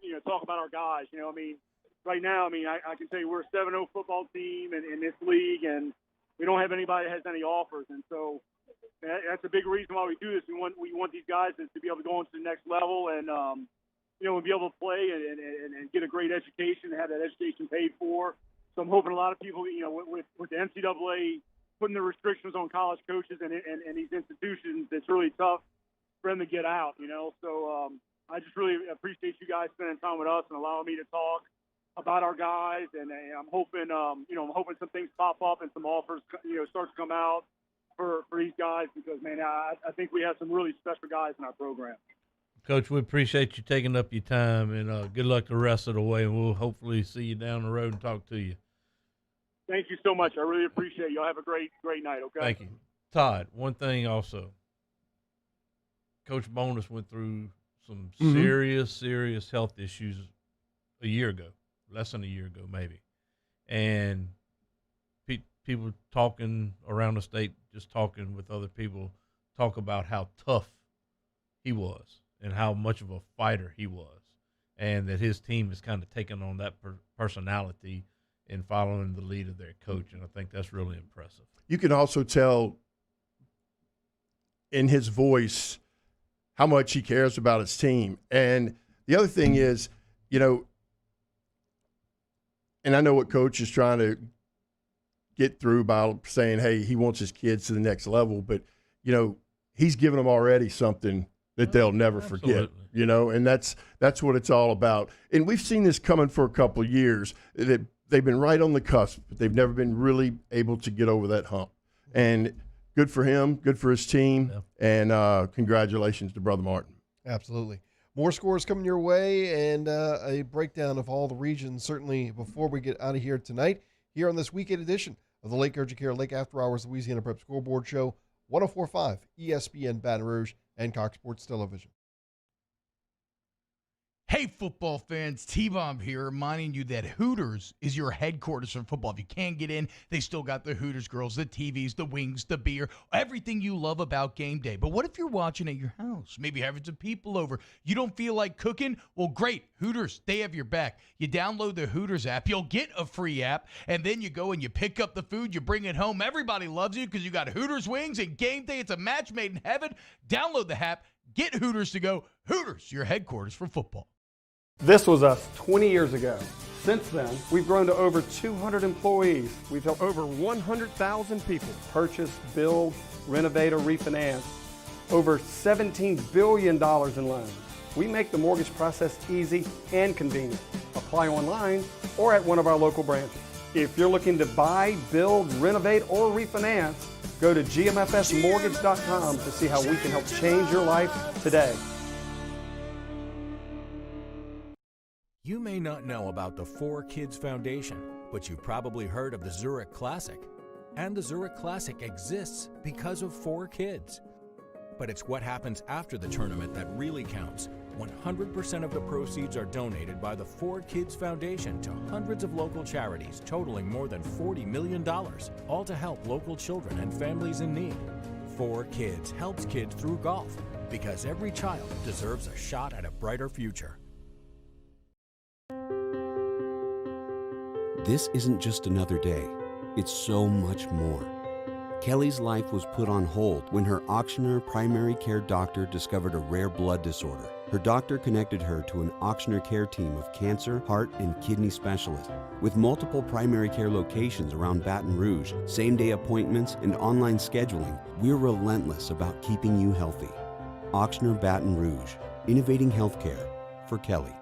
about our guys. I mean, right now, I mean, I can tell you we're a 7-0 football team in this league, and we don't have anybody that has any offers. And so that's a big reason why we do this. We want these guys to be able to go into the next level and, be able to play and get a great education and have that education paid for. So I'm hoping a lot of people, with the NCAA putting the restrictions on college coaches and these institutions, it's really tough for them to get out, So I just really appreciate you guys spending time with us and allowing me to talk about our guys. And I'm hoping, some things pop up and some offers, start to come out for these guys because, man, I think we have some really special guys in our program. Coach, we appreciate you taking up your time, and good luck the rest of the way, and we'll hopefully see you down the road and talk to you. Thank you so much. I really appreciate it. Y'all have a great night, okay? Thank you. Todd, one thing also. Coach Bonus went through some serious health issues a year ago, less than a year ago maybe. And people talking around the state, just talking with other people, talk about how tough he was and how much of a fighter he was, and that his team is kind of taking on that personality and following the lead of their coach, and I think that's really impressive. You can also tell in his voice how much he cares about his team. And the other thing is, and I know what Coach is trying to get through by saying, hey, he wants his kids to the next level, but, he's given them already something that they'll never forget, and that's what it's all about. And we've seen this coming for a couple of years. They've been right on the cusp, but they've never been really able to get over that hump. And good for him, good for his team, and congratulations to Brother Martin. Absolutely. More scores coming your way and a breakdown of all the regions, certainly before we get out of here tonight, here on this weekend edition of the Lake Urgent Care Lake After Hours Louisiana Prep Scoreboard Show, 104.5 ESPN Baton Rouge and Cox Sports Television. Hey, football fans, T-Bomb here, reminding you that Hooters is your headquarters for football. If you can't get in, they still got the Hooters girls, the TVs, the wings, the beer, everything you love about game day. But what if you're watching at your house, maybe having some people over, you don't feel like cooking? Well, great, Hooters, they have your back. You download the Hooters app, you'll get a free app, and then you go and you pick up the food, you bring it home. Everybody loves you because you got Hooters wings, and game day, it's a match made in heaven. Download the app, get Hooters to go. Hooters, your headquarters for football. This was us 20 years ago. Since then, we've grown to over 200 employees. We've helped over 100,000 people purchase, build, renovate, or refinance. Over $17 billion in loans. We make the mortgage process easy and convenient. Apply online or at one of our local branches. If you're looking to buy, build, renovate, or refinance, go to gmfsmortgage.com to see how we can help change your life today. You may not know about the 4Kids Foundation, but you've probably heard of the Zurich Classic. And the Zurich Classic exists because of 4Kids. But it's what happens after the tournament that really counts. 100% of the proceeds are donated by the 4Kids Foundation to hundreds of local charities, totaling more than $40 million, all to help local children and families in need. 4Kids helps kids through golf, because every child deserves a shot at a brighter future. This isn't just another day, it's so much more. Kelly's life was put on hold when her auctioneer primary care doctor discovered a rare blood disorder. Her doctor connected her to an auctioneer care team of cancer, heart, and kidney specialists. With multiple primary care locations around Baton Rouge, same-day appointments, and online scheduling, we're relentless about keeping you healthy. Auctioneer Baton Rouge, innovating healthcare for Kelly.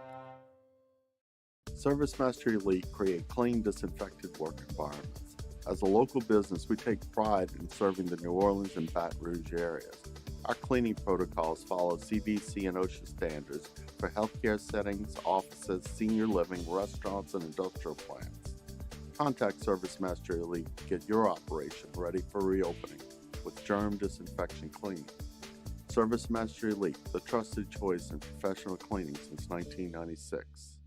ServiceMaster Elite create clean, disinfected work environments. As a local business, we take pride in serving the New Orleans and Baton Rouge areas. Our cleaning protocols follow CDC and OSHA standards for healthcare settings, offices, senior living, restaurants, and industrial plants. Contact ServiceMaster Elite to get your operation ready for reopening with germ disinfection cleaning. ServiceMaster Elite, the trusted choice in professional cleaning since 1996.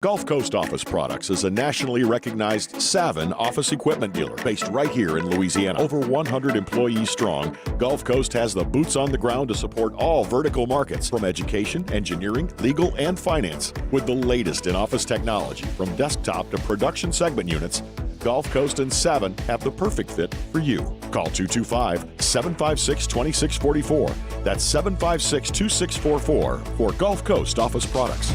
Gulf Coast Office Products is a nationally recognized Savin office equipment dealer based right here in Louisiana. Over 100 employees strong, Gulf Coast has the boots on the ground to support all vertical markets from education, engineering, legal, and finance. With the latest in office technology from desktop to production segment units, Gulf Coast and Savin have the perfect fit for you. Call 225-756-2644. That's 756-2644 for Gulf Coast Office Products.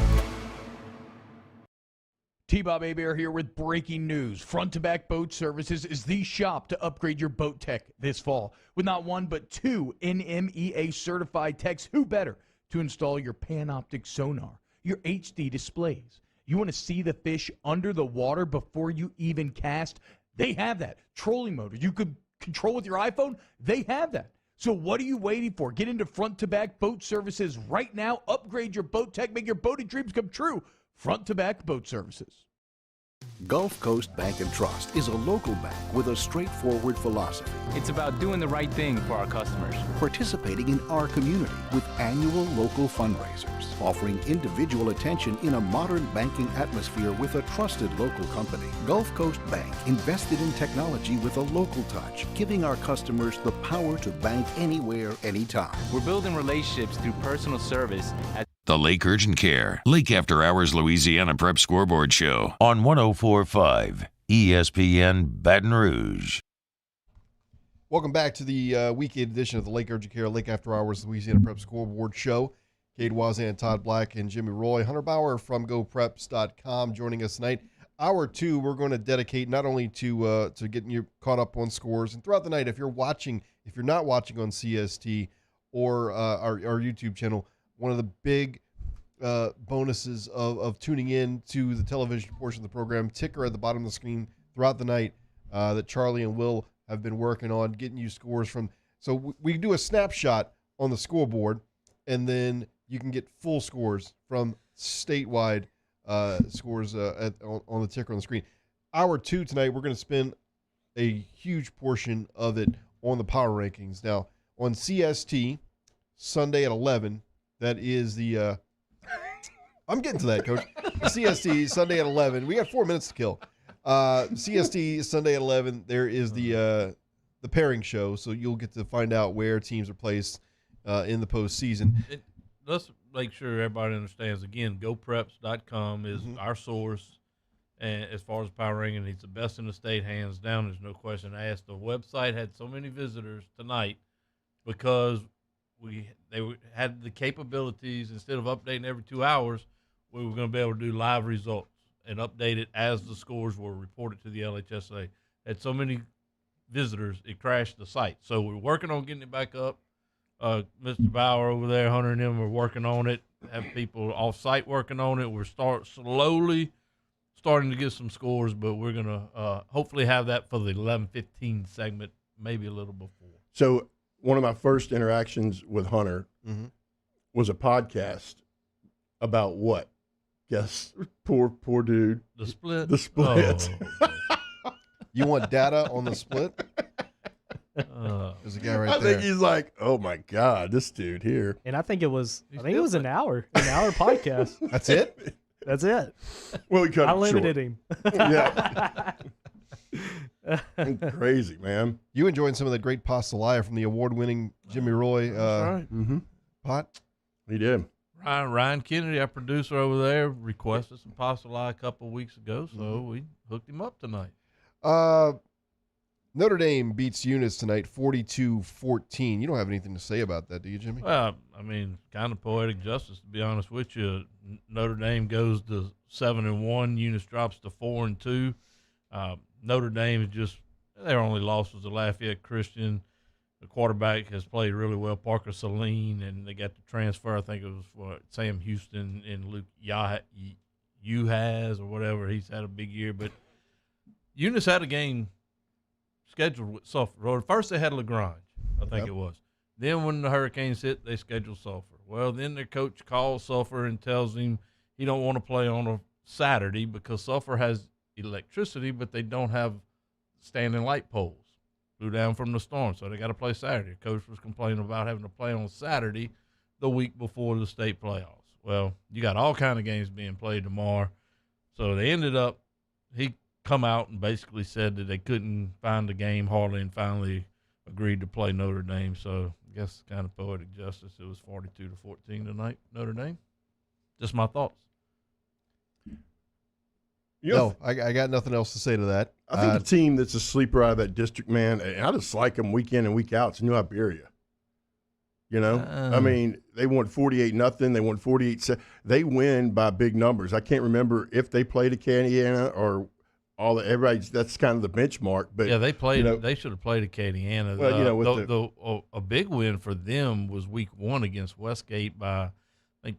T-Bob Hebert here with breaking news. Front to Back Boat Services is the shop to upgrade your boat tech this fall. With not one but two NMEA certified techs, who better to install your Panoptic sonar, your HD displays. You want to see the fish under the water before you even cast? They have that. Trolling motor you could control with your iPhone? They have that. So what are you waiting for? Get into Front to Back Boat Services right now. Upgrade your boat tech. Make your boating dreams come true. Front to Back Boat Services. Gulf Coast Bank and Trust is a local bank with a straightforward philosophy. It's about doing the right thing for our customers. Participating in our community with annual local fundraisers. Offering individual attention in a modern banking atmosphere with a trusted local company. Gulf Coast Bank invested in technology with a local touch, giving our customers the power to bank anywhere, anytime. We're building relationships through personal service at The Lake Urgent Care Lake After Hours Louisiana Prep Scoreboard Show on 104.5 ESPN Baton Rouge. Welcome back to the weekend edition of the Lake Urgent Care Lake After Hours Louisiana Prep Scoreboard Show. Cade Voisin, Todd Black, and Jimmy Roy. Hunter Bauer from GoPreps.com joining us tonight. Hour two, we're going to dedicate not only to getting you caught up on scores, and throughout the night, if you're not watching on CST or our YouTube channel, one of the big bonuses of tuning in to the television portion of the program, ticker at the bottom of the screen throughout the night that Charlie and Will have been working on, getting you scores from. So we do a snapshot on the scoreboard, and then you can get full scores from statewide scores on the ticker on the screen. Hour two tonight, we're going to spend a huge portion of it on the power rankings. Now, on CST, Sunday at 11, that is the I'm getting to that, Coach. The CST, Sunday at 11. We got 4 minutes to kill. CST, Sunday at 11, there is the pairing show, so you'll get to find out where teams are placed in the postseason. Let's make sure everybody understands, again, GoPreps.com is our source. And as far as power ranking, it's the best in the state, hands down. There's no question asked. The website had so many visitors tonight because they had the capabilities. Instead of updating every 2 hours, we were going to be able to do live results and update it as the scores were reported to the LHSA. Had so many visitors, it crashed the site. So we're working on getting it back up. Mr. Bauer over there, Hunter and them are working on it. Have people off-site working on it. We're slowly starting to get some scores, but we're going to hopefully have that for the 11:15 segment, maybe a little before. So one of my first interactions with Hunter was a podcast about what? Guess, poor dude. The split? The split. Oh. You want data on the split? There's a guy right there. I think he's like, oh my God, this dude here. And I think it was an hour podcast. That's it? That's it. Well, we cut I it limited short. him. Yeah. Crazy, man. You enjoying some of the great pastelaia from the award-winning Jimmy Roy pot? He did. Ryan Kennedy, our producer over there, requested some pastelaia a couple of weeks ago, so we hooked him up tonight. Notre Dame beats Eunice tonight 42-14. You don't have anything to say about that, do you, Jimmy? Well, I mean, kind of poetic justice, to be honest with you. Notre Dame goes to 7-1. Eunice drops to 4-2. Notre Dame is just, their only loss was to Lafayette Christian. The quarterback has played really well, Parker Saline, and they got the transfer. I think it was Sam Houston and Luke Uhas or whatever. He's had a big year. But Eunice had a game scheduled with Sulphur. First they had LaGrange, I think it was. Then when the Hurricanes hit, they scheduled Sulphur. Well, then their coach calls Sulphur and tells him he don't want to play on a Saturday because Sulphur has electricity, but they don't have standing light poles. Blew down from the storm, so they got to play Saturday. Coach was complaining about having to play on Saturday the week before the state playoffs. Well, you got all kind of games being played tomorrow. So they ended up, he come out and basically said that they couldn't find the game hardly, and finally agreed to play Notre Dame. So I guess kind of poetic justice. It was 42-14 tonight, Notre Dame. Just my thoughts. No, I got nothing else to say to that. I think the team that's a sleeper out of that district, man, and I just like them week in and week out. It's New Iberia. You know, I mean, they won 48-0. They won 48. They win by big numbers. I can't remember if they played Acadiana or all the everybody. That's kind of the benchmark. But yeah, they played. You know, they should have played Acadiana. Well, you know, a big win for them was week 1 against Westgate by, I think,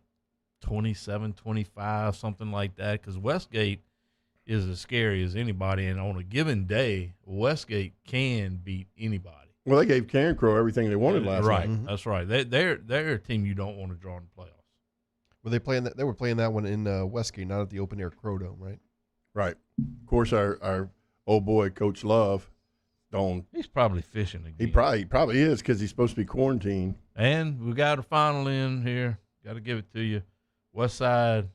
27-25, something like that. Because Westgate is as scary as anybody, and on a given day, Westgate can beat anybody. Well, they gave Carencro everything they wanted last night. night. That's right. They're a team you don't want to draw in the playoffs. Were they playing that? They were playing that one in Westgate, not at the open air Crow Dome, right? Right. Of course, our old boy, Coach Love, he's probably fishing again. He probably is because he's supposed to be quarantined. And we got a final in here. Got to give it to you. West Side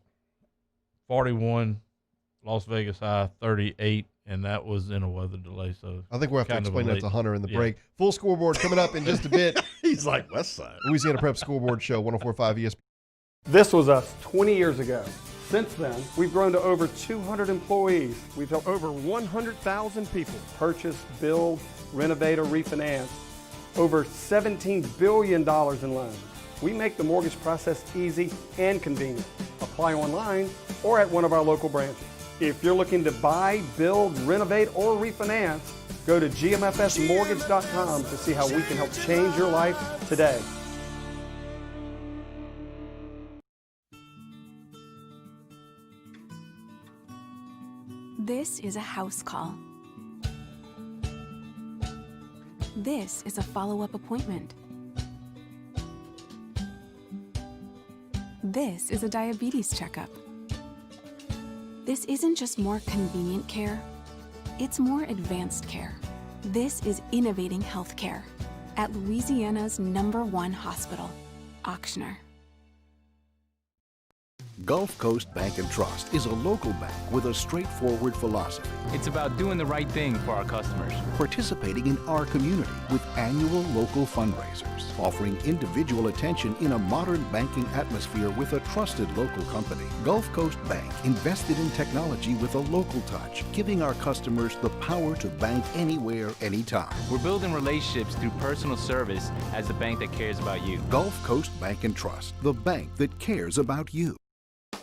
41, Las Vegas High 38, and that was in a weather delay. So I think we'll have to explain that to Hunter in the break. Full scoreboard coming up in just a bit. He's like West Side. Louisiana Prep Scoreboard Show, 104.5 ESPN. This was us 20 years ago. Since then, we've grown to over 200 employees. We've helped over 100,000 people purchase, build, renovate, or refinance. Over $17 billion in loans. We make the mortgage process easy and convenient. Apply online or at one of our local branches. If you're looking to buy, build, renovate, or refinance, go to gmfsmortgage.com to see how we can help change your life today. This is a house call. This is a follow-up appointment. This is a diabetes checkup. This isn't just more convenient care, it's more advanced care. This is innovating healthcare at Louisiana's #1 hospital, Auctioner. Gulf Coast Bank & Trust is a local bank with a straightforward philosophy. It's about doing the right thing for our customers. Participating in our community with annual local fundraisers. Offering individual attention in a modern banking atmosphere with a trusted local company. Gulf Coast Bank invested in technology with a local touch, giving our customers the power to bank anywhere, anytime. We're building relationships through personal service as the bank that cares about you. Gulf Coast Bank & Trust, the bank that cares about you.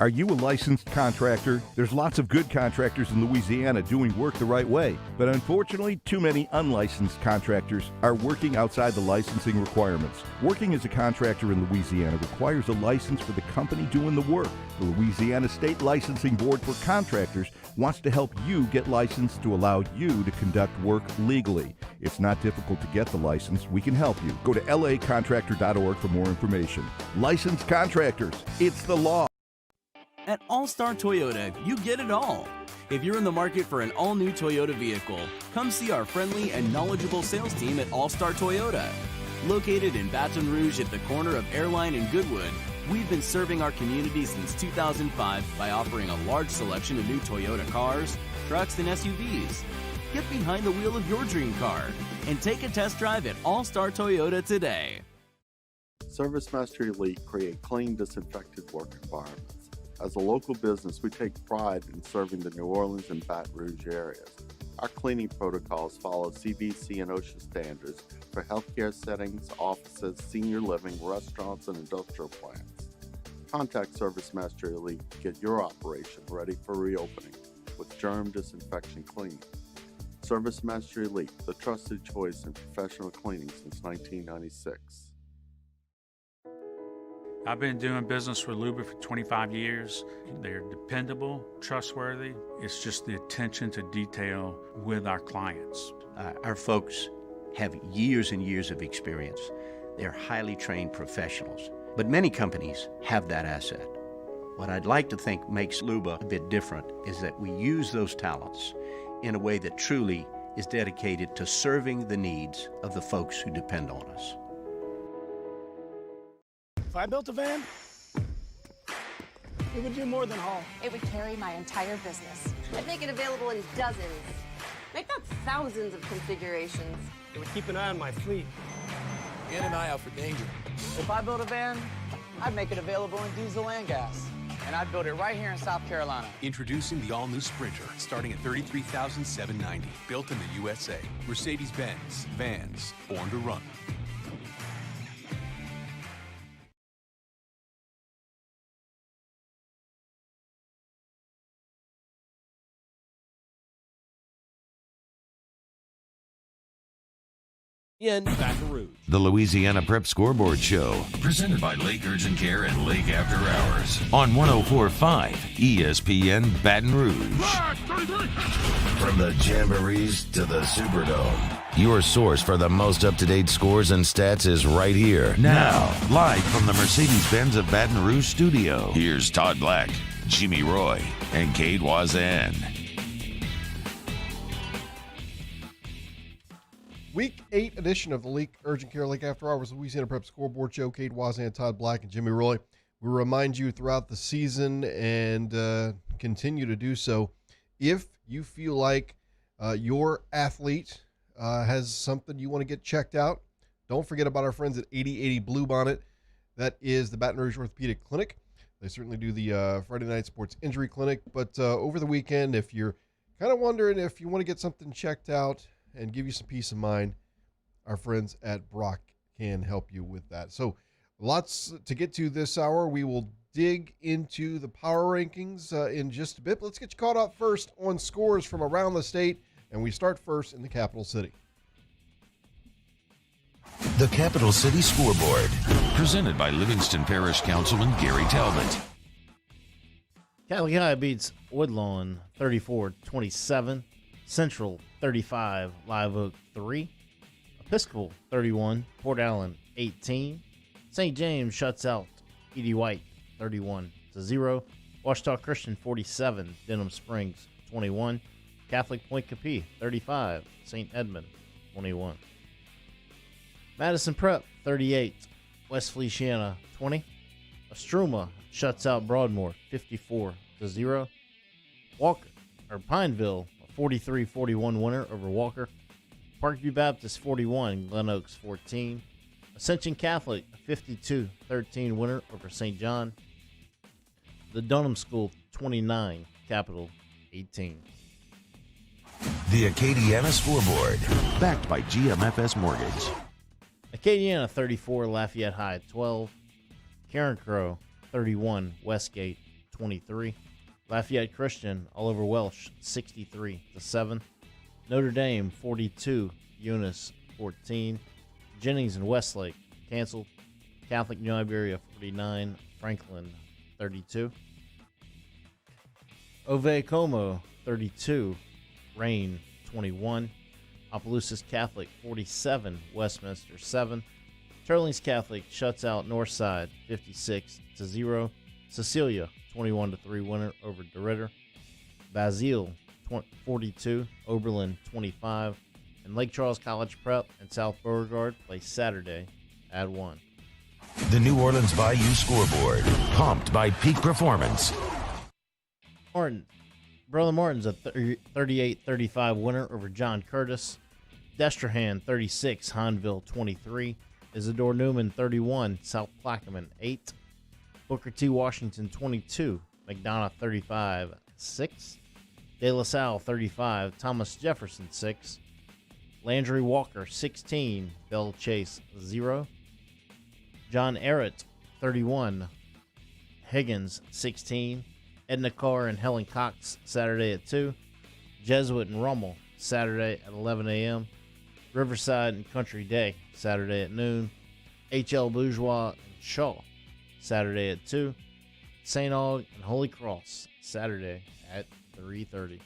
Are you a licensed contractor? There's lots of good contractors in Louisiana doing work the right way, but unfortunately, too many unlicensed contractors are working outside the licensing requirements. Working as a contractor in Louisiana requires a license for the company doing the work. The Louisiana State Licensing Board for Contractors wants to help you get licensed to allow you to conduct work legally. It's not difficult to get the license. We can help you. Go to lacontractor.org for more information. Licensed contractors, it's the law. At All-Star Toyota, you get it all. If you're in the market for an all-new Toyota vehicle, come see our friendly and knowledgeable sales team at All-Star Toyota. Located in Baton Rouge at the corner of Airline and Goodwood, we've been serving our community since 2005 by offering a large selection of new Toyota cars, trucks, and SUVs. Get behind the wheel of your dream car and take a test drive at All-Star Toyota today. Service Mastery Elite create clean, disinfected work environments. As a local business, we take pride in serving the New Orleans and Baton Rouge areas. Our cleaning protocols follow CDC and OSHA standards for healthcare settings, offices, senior living, restaurants, and industrial plants. Contact Service Mastery Elite to get your operation ready for reopening with germ disinfection cleaning. Service Mastery Elite, the trusted choice in professional cleaning since 1996. I've been doing business with Luba for 25 years. They're dependable, trustworthy. It's just the attention to detail with our clients. Our folks have years and years of experience. They're highly trained professionals, but many companies have that asset. What I'd like to think makes Luba a bit different is that we use those talents in a way that truly is dedicated to serving the needs of the folks who depend on us. If I built a van, It would do more than haul. It would carry my entire business. I'd make it available in dozens, if not thousands of configurations. It would keep an eye on my fleet. And an eye out for danger. If I build a van, I'd make it available in diesel and gas. And I'd build it right here in South Carolina. Introducing the all-new Sprinter, starting at $33,790. Built in the USA. Mercedes-Benz. Vans. Born to run. In Baton Rouge. The Louisiana Prep Scoreboard Show, presented by Lake Urgent Care and Lake After Hours on 104.5 ESPN Baton Rouge. From the Jamborees to the Superdome, your source for the most up-to-date scores and stats is right here. Now, live from the Mercedes-Benz of Baton Rouge studio, here's Todd Black, Jimmy Roy, and Cade Voisin. Week 8 edition of the Lake Urgent Care Lake After Hours Louisiana Prep Scoreboard Show. Cade Voisin, Todd Black, and Jimmy Roy. We remind you throughout the season and continue to do so. If you feel like your athlete has something you want to get checked out, don't forget about our friends at 8080 Bluebonnet. That is the Baton Rouge Orthopedic Clinic. They certainly do the Friday Night Sports Injury Clinic. But over the weekend, if you're kind of wondering if you want to get something checked out and give you some peace of mind, our friends at Brock can help you with that. So lots to get to this hour. We will dig into the power rankings in just a bit. But let's get you caught up first on scores from around the state, and we start first in the capital city. The Capital City Scoreboard, presented by Livingston Parish Councilman Gary Talbot. Catholic High beats Woodlawn 34-27. Central 35, Live Oak 3. Episcopal 31, Port Allen 18. St. James shuts out Edie White 31-0. Washita Christian 47, Denham Springs 21. Catholic Point Capee 35, St. Edmund 21. Madison Prep 38, West Feliciana 20. Estruma shuts out Broadmoor 54-0. Pineville 43-41 winner over Walker. Parkview Baptist 41, Glen Oaks 14. Ascension Catholic 52-13 winner over St. John. The Dunham School 29, Capital 18. The Acadiana Scoreboard, backed by GMFS Mortgage. Acadiana 34, Lafayette High 12. Karen Crow 31, Westgate 23. Lafayette Christian, Oliver Welsh, 63-7. Notre Dame, 42. Eunice, 14. Jennings and Westlake, canceled. Catholic New Iberia, 49. Franklin, 32. Ove Como, 32. Rain, 21. Opelousas Catholic, 47. Westminster, 7. Turlings Catholic shuts out Northside, 56-0. Cecilia, 21-3 winner over DeRitter. Basile 42, Oberlin 25, and Lake Charles College Prep and South Beauregard play Saturday at 1. The New Orleans Bayou Scoreboard, pumped by Peak Performance. Brother Martin's a 38-35 winner over John Curtis. Destrehan 36, Hanville 23. Isidore Newman 31, South Plaquemine 8. Booker T. Washington 22, McDonough 35-6. De La Salle 35, Thomas Jefferson 6. Landry Walker 16, Bell Chase 0. John Errett 31, Higgins 16. Edna Carr and Helen Cox Saturday at 2. Jesuit and Rummel Saturday at 11 a.m. Riverside and Country Day Saturday at noon. H.L. Bourgeois and Shaw Saturday at 2. St. Aug and Holy Cross Saturday at 3:30.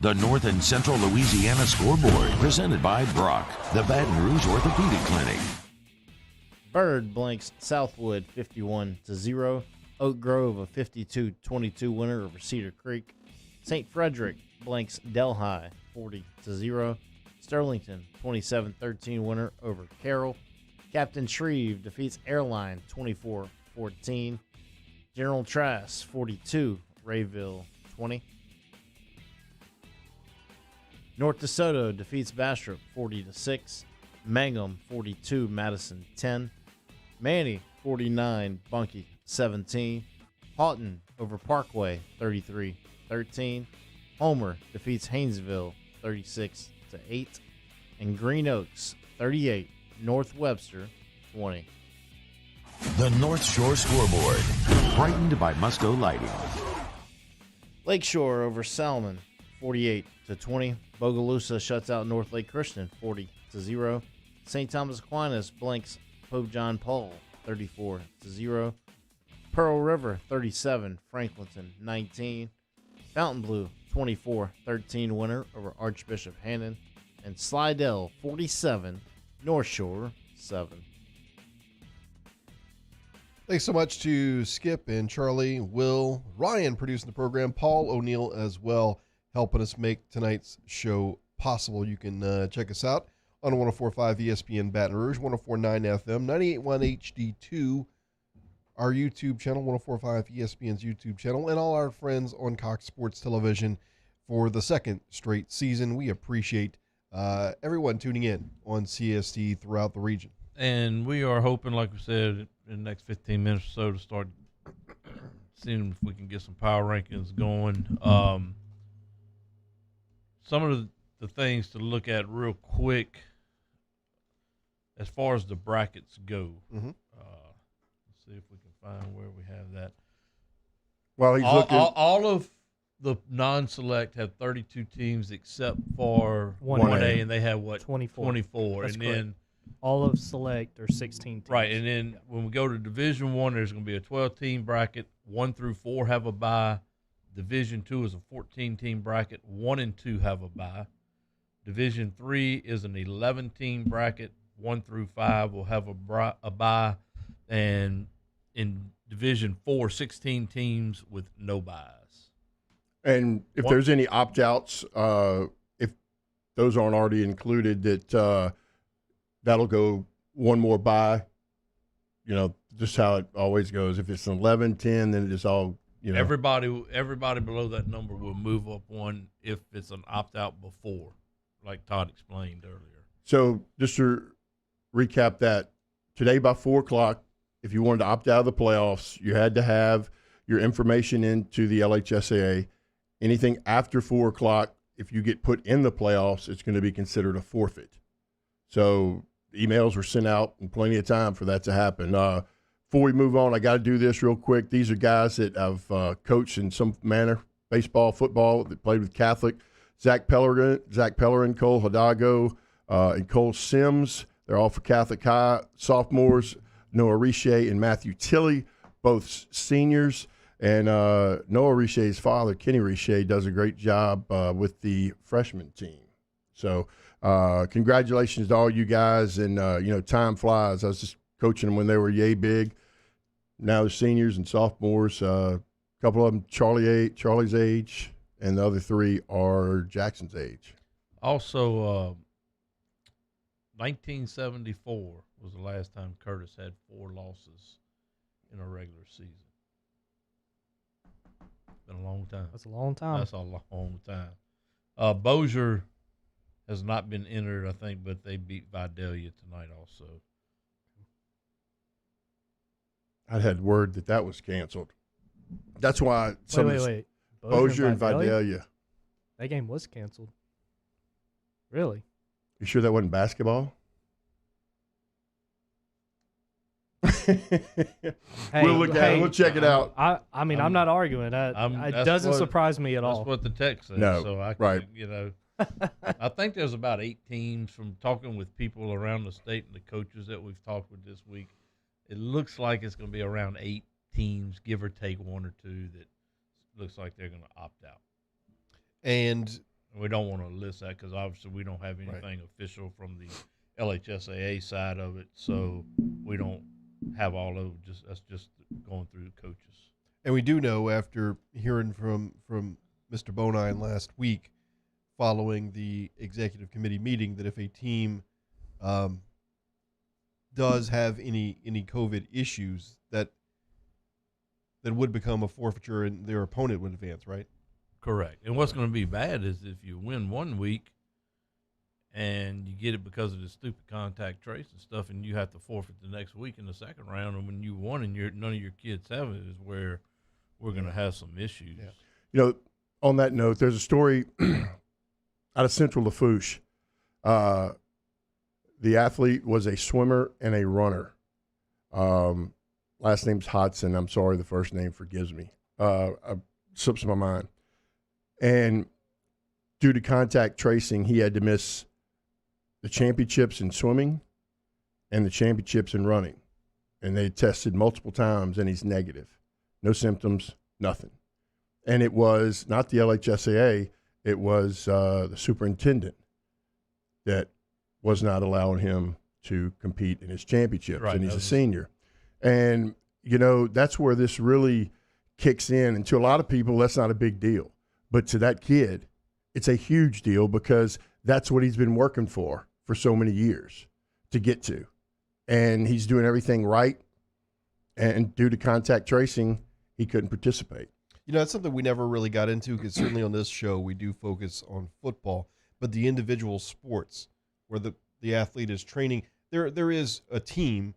The North and Central Louisiana Scoreboard, presented by Brock, the Baton Rouge Orthopedic Clinic. Bird blanks Southwood 51-0. Oak Grove a 52-22 winner over Cedar Creek. St. Frederick blanks Delhi 40-0. Sterlington 27-13 winner over Carroll. Captain Shreve defeats Airline 24-14. General Trask 42, Rayville 20. North DeSoto defeats Bastrop 40-6. Mangum 42, Madison 10. Manny 49, Bunkie 17. Houghton over Parkway 33-13. Homer defeats Haynesville 36-8. And Green Oaks 38, North Webster 20. The North Shore Scoreboard, brightened by Musco Lighting. Lakeshore over Salmon 48-20. Bogalusa shuts out North Lake Christian 40-0. St. Thomas Aquinas blanks Pope John Paul 34-0. Pearl River 37, Franklinton 19. Fontainebleau 24-13 winner over Archbishop Hannon. And Slidell 47, North Shore 7. Thanks so much to Skip and Charlie, Will, Ryan producing the program, Paul O'Neill as well, helping us make tonight's show possible. You can check us out on 104.5 ESPN Baton Rouge, 104.9 FM, 98.1 HD2, our YouTube channel, 104.5 ESPN's YouTube channel, and all our friends on Cox Sports Television for the second straight season. We appreciate everyone tuning in on CST throughout the region. And we are hoping, like we said, in the next 15 minutes or so to start seeing if we can get some power rankings going. Some of the things to look at real quick as far as the brackets go. Mm-hmm. Let's see if we can find where we have that. Well, he's looking. All of the non-select have 32 teams except for 1A, and they have what? 24. 24. That's and correct. then all of select are 16 teams. right, and then when we go to Division 1, there's going to be a 12-team bracket. 1 through 4 have a bye. Division 2 is a 14-team bracket. 1 and 2 have a bye. Division 3 is an 11-team bracket. 1 through 5 will have a bye. And in Division 4, 16 teams with no byes. And if there's any opt-outs, if those aren't already included, that'll go one more bye. You know, just how it always goes. If it's an 11, 10, then it's all, you know. Everybody below that number will move up one if it's an opt-out before, like Todd explained earlier. So just to recap that, today by 4 o'clock, if you wanted to opt out of the playoffs, you had to have your information into the LHSAA. Anything after 4 o'clock, if you get put in the playoffs, it's going to be considered a forfeit. So emails were sent out and plenty of time for that to happen. Before we move on, I got to do this real quick. These are guys that I've coached in some manner, baseball, football, that played with Catholic. Zach Pellerin, Cole Hidalgo, and Cole Sims. They're all for Catholic High. Sophomores, Noah Riche and Matthew Tilley, both seniors. And Noah Riche's father, Kenny Riche, does a great job with the freshman team. So congratulations to all you guys. And, time flies. I was just coaching them when they were yay big. Now they're seniors and sophomores. A couple of them Charlie's age, and the other 3 are Jackson's age. Also, 1974 was the last time Curtis had 4 losses in a regular season. Been a long time. That's a long time. That's a long time. Bossier has not been entered, I think, but they beat Vidalia tonight also. I had word that was canceled. That's why Wait. Bossier and Vidalia. That game was canceled. Really? You sure that wasn't basketball? We'll check it out. I mean, I'm not arguing. It doesn't surprise me at all. That's what the text says. No, so I right. I think there's about 8 teams from talking with people around the state and the coaches that we've talked with this week. It looks like it's going to be around 8 teams, give or take 1 or 2, that looks like they're going to opt out. And we don't want to list that because obviously we don't have anything official from the LHSAA side of it, so we don't have all of it. That's just going through the coaches. And we do know, after hearing from Mr. Bonine last week following the executive committee meeting, that if a team does have any COVID issues, that that would become a forfeiture and their opponent would advance, right? Correct. And what's going to be bad is if you win one week and you get it because of the stupid contact trace and stuff, and you have to forfeit the next week in the second round, and when you won and none of your kids have it, is where we're going to have some issues. Yeah. You know, on that note, there's a story out of Central Lafourche. The athlete was a swimmer and a runner. Last name's Hodson. I'm sorry, the first name forgives me. Slips my mind. And due to contact tracing, he had to miss the championships in swimming and the championships in running. And they tested multiple times, and he's negative. No symptoms, nothing. And it was not the LHSAA, it was the superintendent that was not allowing him to compete in his championships, Right, and he's a senior. And, you know, that's where this really kicks in. And to a lot of people, that's not a big deal. But to that kid, it's a huge deal because that's what he's been working for so many years to get to. And he's doing everything right. And due to contact tracing, he couldn't participate. You know, that's something we never really got into because certainly on this show we do focus on football, but the individual sports where the athlete is training, there is a team,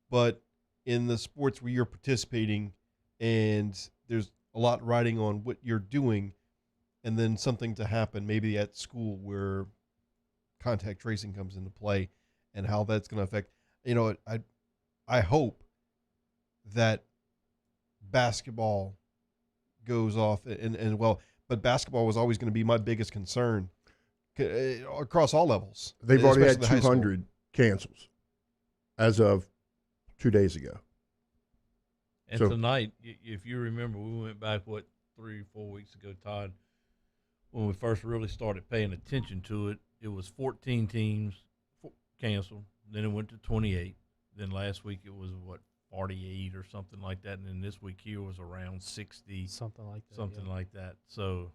but in the sports where you're participating and there's a lot riding on what you're doing, and then something to happen maybe at school where contact tracing comes into play and how that's going to affect, you know, I hope that basketball goes off and well, but basketball was always going to be my biggest concern across all levels. They've already had especially the high 200 cancels as of 2 days ago. And So- tonight, if you remember, we went back, 3 or 4 weeks ago, Todd, when we first really started paying attention to it. It was 14 teams canceled. Then it went to 28. Then last week it was 48 or something like that, and then this week here was around 60, something like that. like that. So,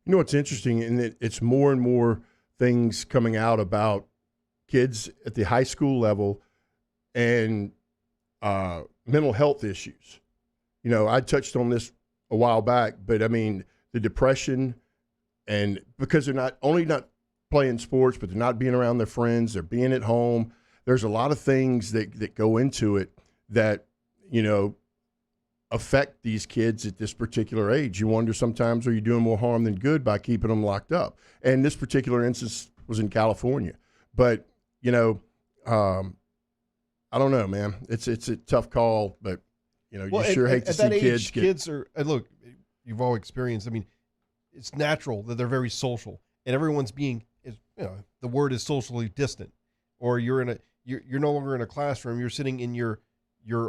You know what's interesting, and it's more and more things coming out about kids at the high school level and mental health issues. You know, I touched on this a while back, but I mean the depression, and because they're not playing sports, but they're not being around their friends, they're being at home. There's a lot of things that go into it that, you know, affect these kids at this particular age. You wonder sometimes, are you doing more harm than good by keeping them locked up? And this particular instance was in California. But, you know, I don't know, man. It's a tough call, but, you know, you sure hate to see kids get... Kids are, and look, you've all experienced, I mean, it's natural that they're very social, and everyone's being, you know, the word is socially distant, or you're no longer in a classroom, you're sitting in your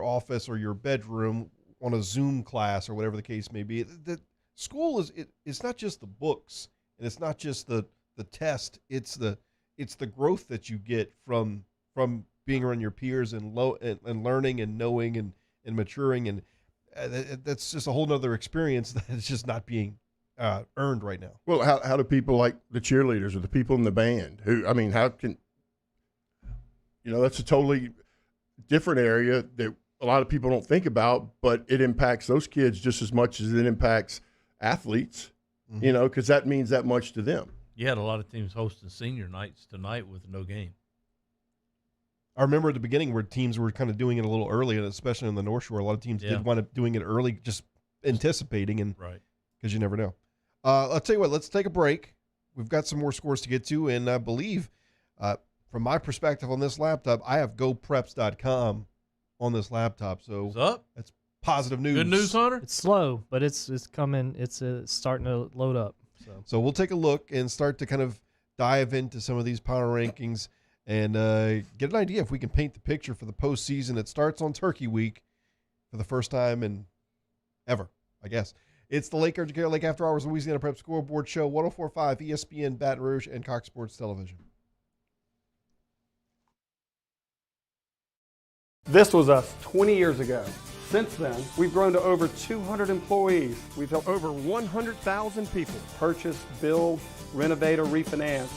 office or your bedroom on a Zoom class or whatever the case may be. The school it's not just the books, and it's not just the test, it's the growth that you get from being around your peers and learning and knowing and maturing, and that's just a whole nother experience that is just not being earned right now. Well, how do people like the cheerleaders or the people in the band who, I mean, how can, you know, that's a totally different area that a lot of people don't think about, but it impacts those kids just as much as it impacts athletes, you know, because that means that much to them. you had a lot of teams hosting senior nights tonight with no game. I remember at the beginning where teams were kind of doing it a little early, and especially on the North Shore, a lot of teams did wind up doing it early, just anticipating, and because you never know. I'll tell you what, let's take a break. We've got some more scores to get to, and I believe, from my perspective on this laptop, I have GoPreps.com on this laptop, so that's positive news. Good news, Hunter? It's slow, but it's coming. It's starting to load up. So we'll take a look and start to kind of dive into some of these power rankings and get an idea if we can paint the picture for the postseason. It starts on Turkey Week for the first time in ever, I guess. It's the Lake Urgent Care Lake After Hours Louisiana Prep Scoreboard Show, 104.5 ESPN Baton Rouge and Cox Sports Television. This was us 20 years ago. Since then, we've grown to over 200 employees. We've helped over 100,000 people purchase, build, renovate, or refinance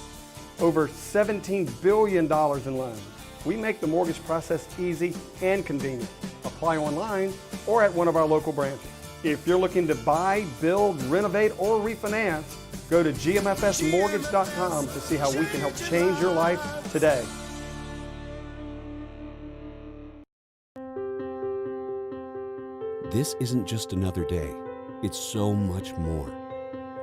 over $17 billion in loans. We make the mortgage process easy and convenient. Apply online or at one of our local branches. If you're looking to buy, build, renovate, or refinance, go to gmfsmortgage.com to see how we can help change your life today. This isn't just another day. It's so much more.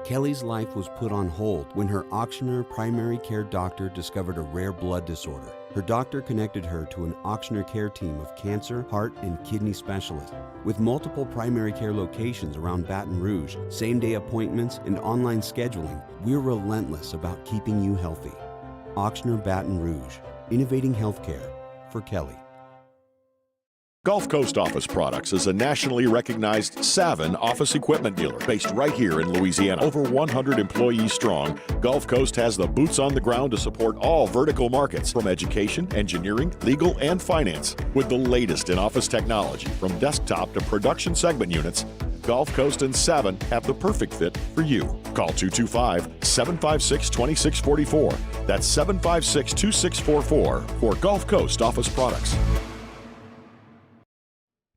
Kelly's life was put on hold when her auctioneer primary care doctor discovered a rare blood disorder. Her doctor connected her to an auctioneer care team of cancer, heart, and kidney specialists. With multiple primary care locations around Baton Rouge, same-day appointments, and online scheduling, we're relentless about keeping you healthy. Auctioneer Baton Rouge, innovating healthcare for Kelly. Gulf Coast Office Products is a nationally recognized Savin office equipment dealer based right here in Louisiana. Over 100 employees strong, Gulf Coast has the boots on the ground to support all vertical markets from education, engineering, legal, and finance. With the latest in office technology from desktop to production segment units, Gulf Coast and Savin have the perfect fit for you. Call 225-756-2644. That's 756-2644 for Gulf Coast Office Products.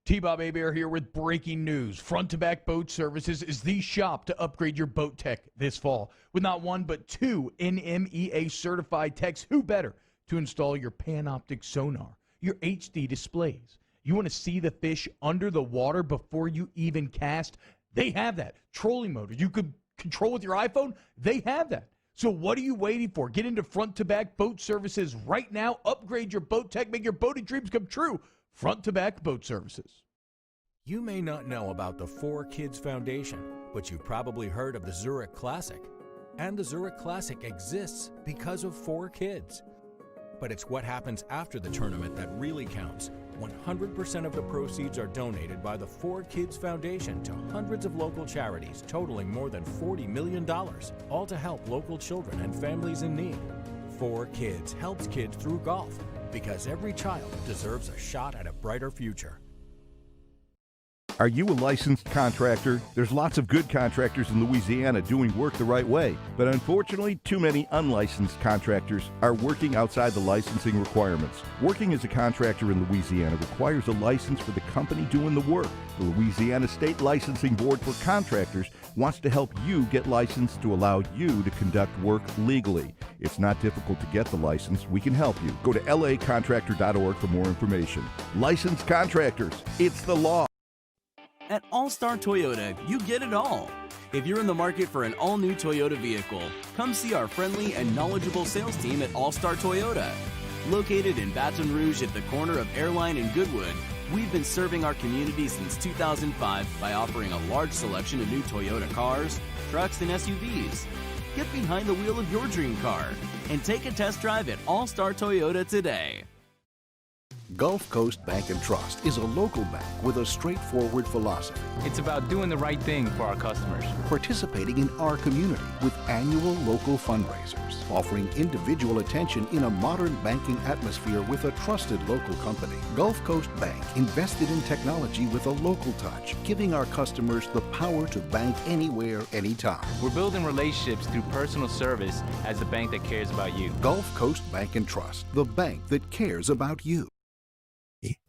T-Bob Hebert here with breaking news. Front to Back Boat Services is the shop to upgrade your boat tech this fall. With not one but two NMEA certified techs, who better to install your Panoptic sonar, your HD displays. You want to see the fish under the water before you even cast? They have that. Trolling motor you could control with your iPhone? They have that. So what are you waiting for? Get into Front to Back Boat Services right now. Upgrade your boat tech. Make your boating dreams come true. Front to Back Boat Services. You may not know about the 4Kids Foundation, but you've probably heard of the Zurich Classic. And the Zurich Classic exists because of 4Kids. But it's what happens after the tournament that really counts. 100% of the proceeds are donated by the 4Kids Foundation to hundreds of local charities, totaling more than $40 million, all to help local children and families in need. 4Kids helps kids through golf, because every child deserves a shot at a brighter future. Are you a licensed contractor? There's lots of good contractors in Louisiana doing work the right way, but unfortunately, too many unlicensed contractors are working outside the licensing requirements. Working as a contractor in Louisiana requires a license for the company doing the work. The Louisiana State Licensing Board for Contractors wants to help you get licensed to allow you to conduct work legally. It's not difficult to get the license. We can help you. Go to lacontractor.org for more information. Licensed contractors, it's the law. At All-Star Toyota, you get it all. If you're in the market for an all-new Toyota vehicle, come see our friendly and knowledgeable sales team at All-Star Toyota. Located in Baton Rouge at the corner of Airline and Goodwood, we've been serving our community since 2005 by offering a large selection of new Toyota cars, trucks, and SUVs. Get behind the wheel of your dream car and take a test drive at All-Star Toyota today. Gulf Coast Bank & Trust is a local bank with a straightforward philosophy. It's about doing the right thing for our customers. Participating in our community with annual local fundraisers. Offering individual attention in a modern banking atmosphere with a trusted local company. Gulf Coast Bank invested in technology with a local touch, giving our customers the power to bank anywhere, anytime. We're building relationships through personal service as the bank that cares about you. Gulf Coast Bank & Trust, the bank that cares about you.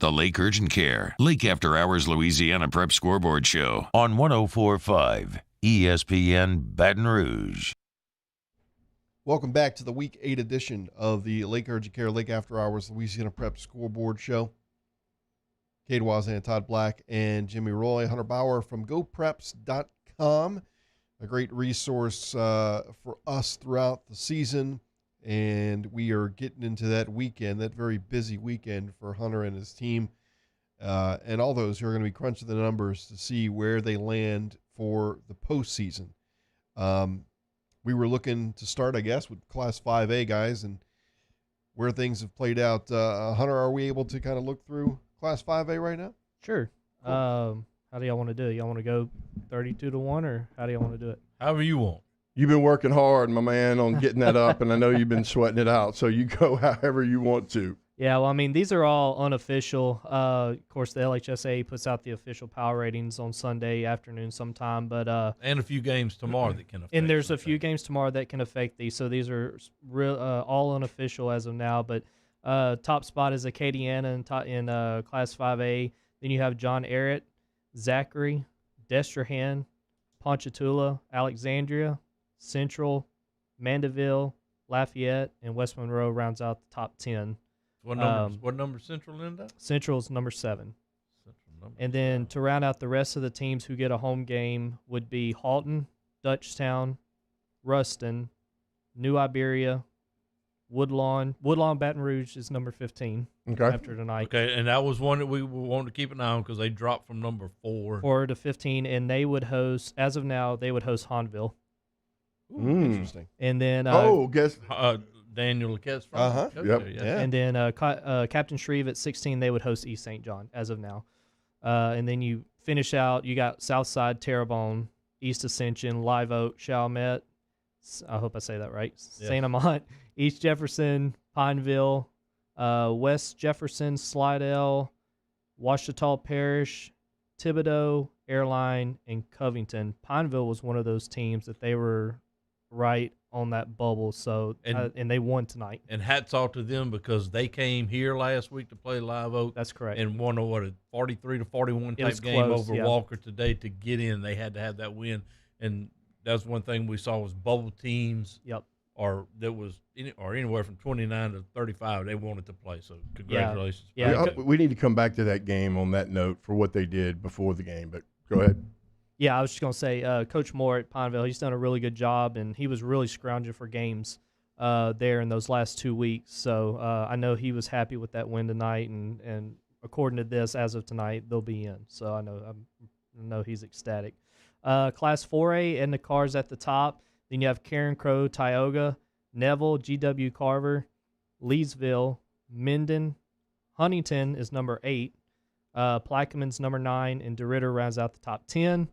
The Lake Urgent Care, Lake After Hours Louisiana Prep Scoreboard Show on 104.5 ESPN Baton Rouge. Welcome back to the Week 8 edition of the Lake Urgent Care, Lake After Hours Louisiana Prep Scoreboard Show. Cade Voisin, Todd Black, and Jimmy Roy. Hunter Bauer from GoPreps.com, a great resource for us throughout the season. And we are getting into that weekend, that very busy weekend for Hunter and his team, and all those who are going to be crunching the numbers to see where they land for the postseason. We were looking to start, I guess, with Class 5A guys and where things have played out. Hunter, are we able to kind of look through Class 5A right now? Sure. Cool. How do y'all want to do it? Y'all want to go 32-1, or how do y'all want to do it? However you want. You've been working hard, my man, on getting that up, and I know you've been sweating it out, so you go however you want to. Yeah, well, I mean, these are all unofficial. Of course, the LHSA puts out the official power ratings on Sunday afternoon sometime, but and a few games tomorrow that can affect. And there's a few games tomorrow that can affect these, so these are real all unofficial as of now. But Top spot is Acadiana in Class 5A. Then you have John Arrett, Zachary, Destrehan, Ponchatoula, Alexandria, Central, Mandeville, Lafayette, and West Monroe rounds out the top 10. What number Central in that? Central's number 7. Number and then to round out the rest of the teams who get a home game would be Halton, Dutchtown, Ruston, New Iberia, Woodlawn. Woodlawn Baton Rouge is number 15 after tonight. Okay, and that was one that we wanted to keep an eye on because they dropped from number 4 to 15, and they would host, as of now, they would host Hahnville. Interesting. And then guess Daniel Laquette's from. Yep. And then Captain Shreve at 16, they would host East St. John as of now. And then you finish out, you got Southside, Terrebonne, East Ascension, Live Oak, Chalmette, I hope I say that right, St. Amant, East Jefferson, Pineville, West Jefferson, Slidell, Ouachita Parish, Thibodaux, Airline, and Covington. Pineville was one of those teams that they were right on that bubble, so and they won tonight. And hats off to them because they came here last week to play Live Oak. That's correct. And won a 43-41 type game close, over Walker today to get in. They had to have that win, and that's one thing we saw was bubble teams. Yep. Or that was anywhere from 29 to 35. They wanted to play, so congratulations. We need to come back to that game on that note for what they did before the game. But go ahead. Yeah, I was just going to say, Coach Moore at Pineville, he's done a really good job, and he was really scrounging for games there in those last 2 weeks. So I know he was happy with that win tonight, and according to this, as of tonight, they'll be in. So I know he's ecstatic. Class 4A and the cars at the top. Then you have Karen Crow, Tioga, Neville, GW Carver, Leesville, Minden, Huntington is number 8, Plaquemines number 9, and DeRidder rounds out the top 10.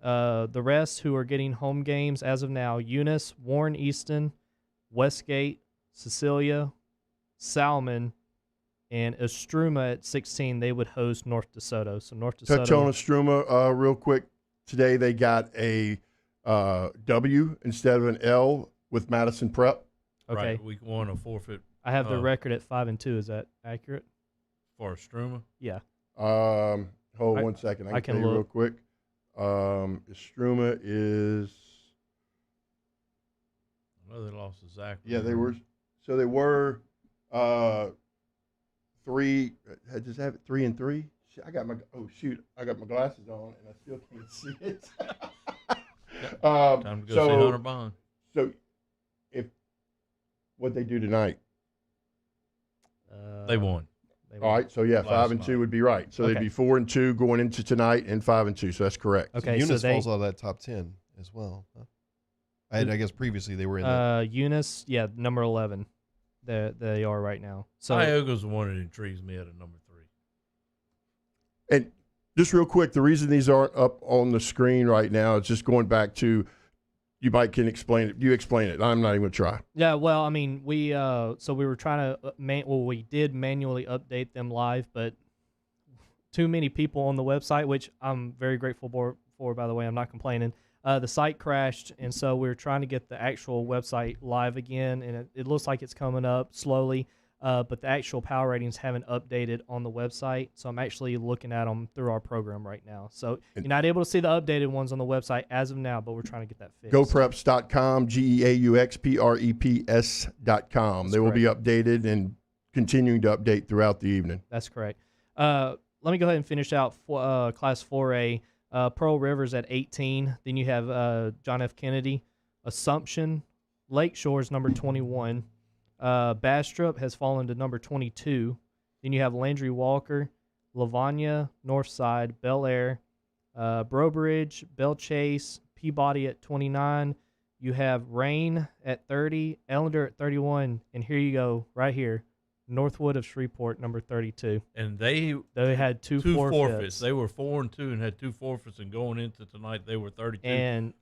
The rest who are getting home games as of now: Eunice, Warren Easton, Westgate, Cecilia, Salmon, and Estruma at 16. They would host North DeSoto. So North DeSoto. Touch on Estruma real quick. Today they got a W instead of an L with Madison Prep. Okay. Right, week 1 a forfeit. I have the record at 5-2. Is that accurate? For Estruma? Yeah. Hold on 1 second. I can tell you real quick. Estruma is. I know they lost to Zach. Yeah, they were. So they were 3. Does that have it 3-3? I got my glasses on and I still can't see it. Time to go see Hunter Bond. So, if what they do tonight, they won. All right, so yeah, 5-2 would be right. So they'd be 4-2 going into tonight and 5-2. So that's correct. Okay, so Eunice falls out of that top 10 as well. Huh? I guess previously they were in. Eunice, number 11. They are right now. So Tioga's the one that intrigues me at a number 3. And just real quick, the reason these aren't up on the screen right now is just going back to, you might can explain it. You explain it. I'm not even going to try. Yeah, well, I mean, we were trying to, we did manually update them live, but too many people on the website, which I'm very grateful for, by the way. I'm not complaining. The site crashed, and so we were trying to get the actual website live again, and it looks like it's coming up slowly. But the actual power ratings haven't updated on the website, so I'm actually looking at them through our program right now. So you're not able to see the updated ones on the website as of now, but we're trying to get that fixed. GoPreps.com, GeauxPreps.com. They will be updated and continuing to update throughout the evening. That's correct. Let me go ahead and finish out Class 4A. Pearl River's at 18. Then you have John F. Kennedy, Assumption, Lakeshore's number 21. Bastrop has fallen to number 22. Then you have Landry Walker, Lavanya, Northside, Bel Air, Brobridge, Bell Chase, Peabody at 29. You have Rain at 30, Ellender at 31, and here you go, right here, Northwood of Shreveport, number 32. And they had two forfeits. They were 4-2 and had 2 forfeits, and going into tonight they were 32. And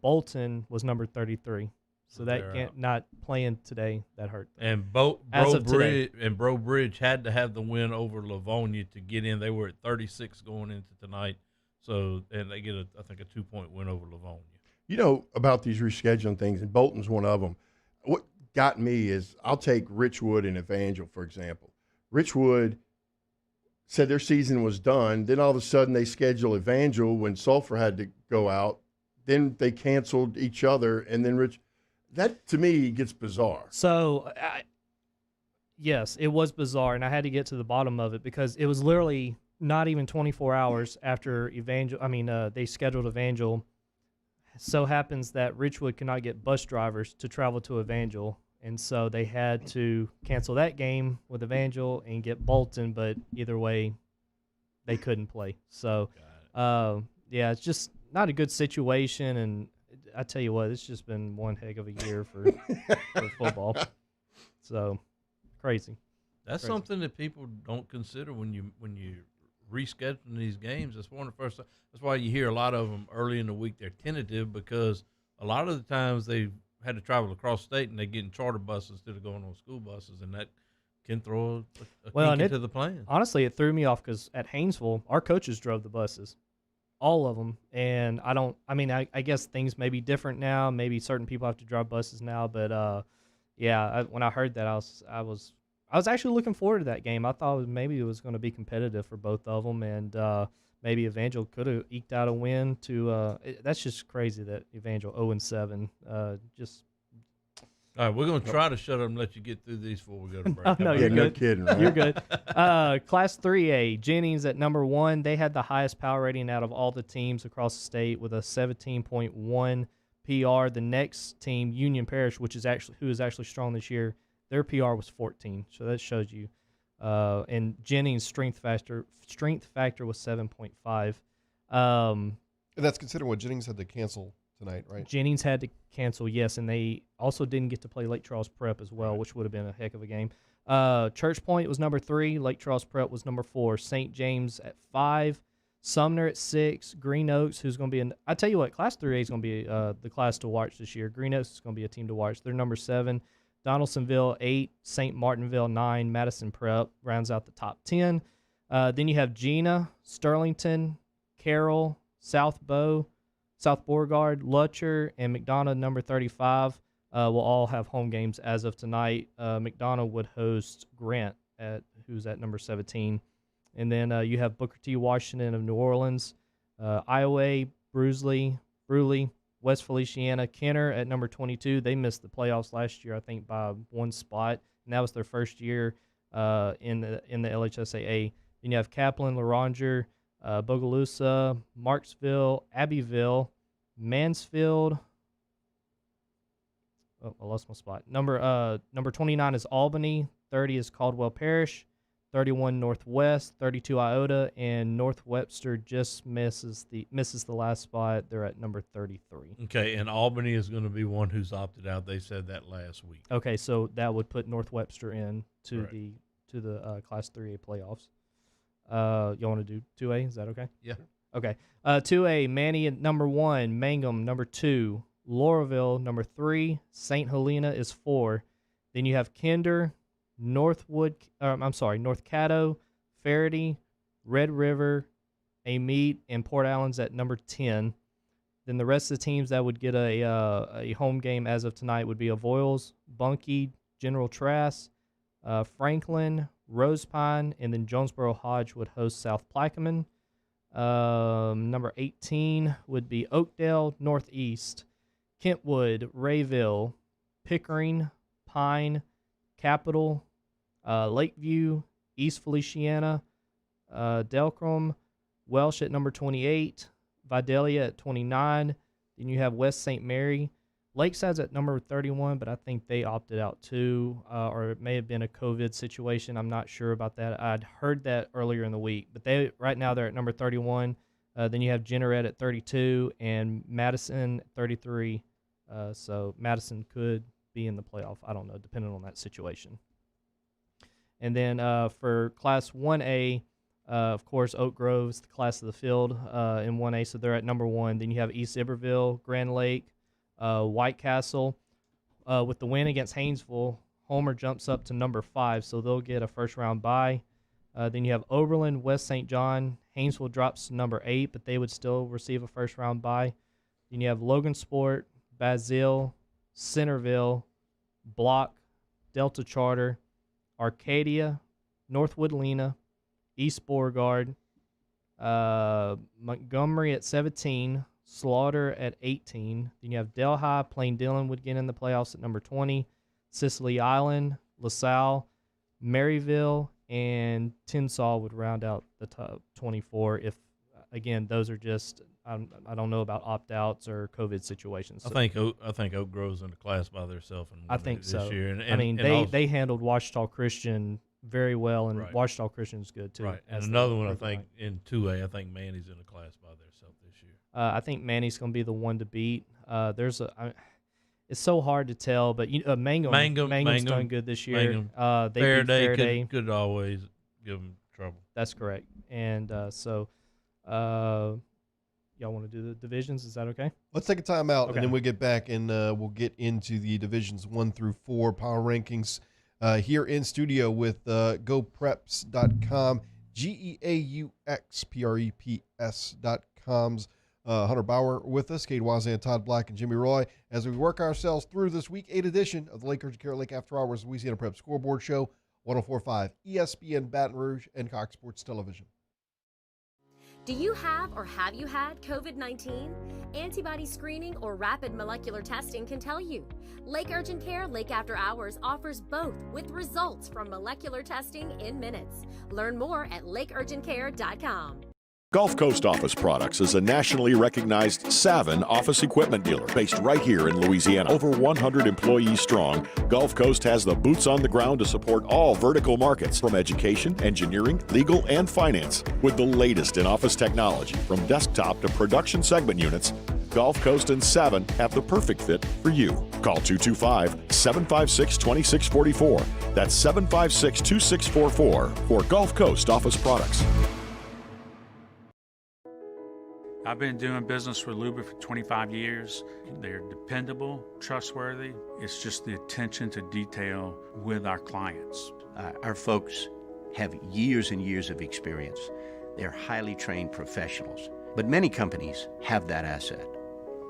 Bolton was number 33. So that not playing today, that hurt them. And Brobridge had to have the win over Livonia to get in. They were at 36 going into tonight. So, and they get I think a 2-point win over Livonia. You know about these rescheduling things, and Bolton's one of them. got me is I'll take Richwood and Evangel, for example. Richwood said their season was done. Then all of a sudden they scheduled Evangel when Sulphur had to go out. Then they canceled each other, and then that to me gets bizarre. So, yes, it was bizarre, and I had to get to the bottom of it because it was literally not even 24 hours after they scheduled Evangel. So happens that Richwood could not get bus drivers to travel to Evangel, and so they had to cancel that game with Evangel and get Bolton, but either way, they couldn't play. So, yeah, it's just not a good situation, and I tell you what, it's just been one heck of a year for football. So, crazy. That's something that people don't consider when you rescheduling these games. That's one of the first. That's why you hear a lot of them early in the week. They're tentative because a lot of the times they had to travel across state and they get in charter buses instead of going on school buses, and that can throw a kink into the plan. Honestly, it threw me off because at Haynesville, our coaches drove the buses, all of them, and I guess things may be different now. Maybe certain people have to drive buses now, but when I heard that, I was actually looking forward to that game. I thought maybe it was going to be competitive for both of them, and maybe Evangel could have eked out a win. That's just crazy that Evangel 0-7. All right, we're going to try to shut up and let you get through these before we go to break. No, you're good. No kidding, right? You're good. Class 3A, Jennings at number 1. They had the highest power rating out of all the teams across the state with a 17.1 PR. The next team, Union Parish, who is actually strong this year, their PR was 14. So that shows you. And Jennings' strength factor was 7.5. And that's considering what Jennings had to cancel tonight, right? Jennings had to cancel, yes, and they also didn't get to play Lake Charles Prep as well, which would have been a heck of a game. Church Point was number 3. Lake Charles Prep was number 4. St. James at 5. Sumner at 6. Green Oaks, who's going to be I tell you what, Class 3A is going to be the class to watch this year. Green Oaks is going to be a team to watch. They're number 7. Donaldsonville 8. St. Martinville 9. Madison Prep rounds out the top 10. Then you have Gina, Sterlington, Carroll, South Beauregard, Lutcher, and McDonough, number 35, will all have home games as of tonight. McDonough would host Grant, who's at number 17. And then you have Booker T. Washington of New Orleans, Iowa, Bruley, West Feliciana, Kenner at number 22. They missed the playoffs last year, I think, by one spot, and that was their first year in the LHSAA. Then you have Kaplan, Laranger, Bogalusa, Marksville, Abbeville, Mansfield. Oh, I lost my spot. Number 29 is Albany. 30 is Caldwell Parish. 31 Northwest. 32 Iota, and North Webster just misses the last spot. They're at number 33. Okay, and Albany is going to be one who's opted out. They said that last week. Okay, so that would put North Webster in to the Class 3A playoffs. You want to do 2A? Is that okay? Yeah. Okay. 2A, Manny at number 1, Mangum number 2, Lauraville number 3, St. Helena is 4. Then you have Kinder, North Caddo, Faraday, Red River, Amite, and Port Allen's at number 10. Then the rest of the teams that would get a home game as of tonight would be Avoyles, Bunkie, General Trask, Franklin, Rose Pine, and then Jonesboro Hodge would host South Plaquemine. Number 18 would be Oakdale, Northeast, Kentwood, Rayville, Pickering, Pine, Capitol, Lakeview, East Feliciana, Delcrom, Welsh at number 28, Vidalia at 29. Then you have West St. Mary. Lakeside's at number 31, but I think they opted out too, or it may have been a COVID situation. I'm not sure about that. I'd heard that earlier in the week, but right now they're at number 31. Then you have Jeanneret at 32 and Madison at 33. So Madison could be in the playoff. I don't know, depending on that situation. And then for Class 1A, of course, Oak Grove's the class of the field in 1A, so they're at number 1. Then you have East Iberville, Grand Lake, White Castle. With the win against Haynesville, Homer jumps up to number 5, so they'll get a first-round bye. Then you have Oberlin, West St. John. Haynesville drops to number 8, but they would still receive a first-round bye. Then you have Logansport, Basile, Centerville, Block, Delta Charter, Arcadia, Northwood Lena, East Beauregard, Montgomery at 17, Slaughter at 18. Then you have Delhi, Plain Dillon would get in the playoffs at number 20, Sicily Island, LaSalle, Maryville, and Tinsall would round out the top 24. If, again, those are just, I don't know about opt-outs or COVID situations. I think Oak Grove's in the class by themselves. I think this so. year. They handled Ouachita Christian very well, and Ouachita Christian's good too. Right, and another one I think in 2A, I think Manny's in the class by themselves this year. I think Manny's going to be the one to beat. It's so hard to tell, but Mangum's done good this year. They beat Faraday. Could always give them trouble. That's correct. And y'all want to do the divisions? Is that okay? Let's take a time out, and then we'll get back and we'll get into the divisions 1 through 4 power rankings here in studio with GoPreps.com, GeauxPreps.com's Hunter Bauer with us, Cade Voisin, Todd Black, and Jimmy Roy, as we work ourselves through this Week 8 edition of the Lake Urgent Care Lake After Hours Louisiana Prep Scoreboard Show, 104.5 ESPN Baton Rouge and Cox Sports Television. Do you have or have you had COVID-19? Antibody screening or rapid molecular testing can tell you. Lake Urgent Care Lake After Hours offers both with results from molecular testing in minutes. Learn more at lakeurgentcare.com. Gulf Coast Office Products is a nationally recognized Savin office equipment dealer based right here in Louisiana. Over 100 employees strong, Gulf Coast has the boots on the ground to support all vertical markets from education, engineering, legal, and finance. With the latest in office technology from desktop to production segment units, Gulf Coast and Savin have the perfect fit for you. Call 225-756-2644. That's 756-2644 for Gulf Coast Office Products. I've been doing business with Luba for 25 years. They're dependable, trustworthy. It's just the attention to detail with our clients. Our folks have years and years of experience. They're highly trained professionals, but many companies have that asset.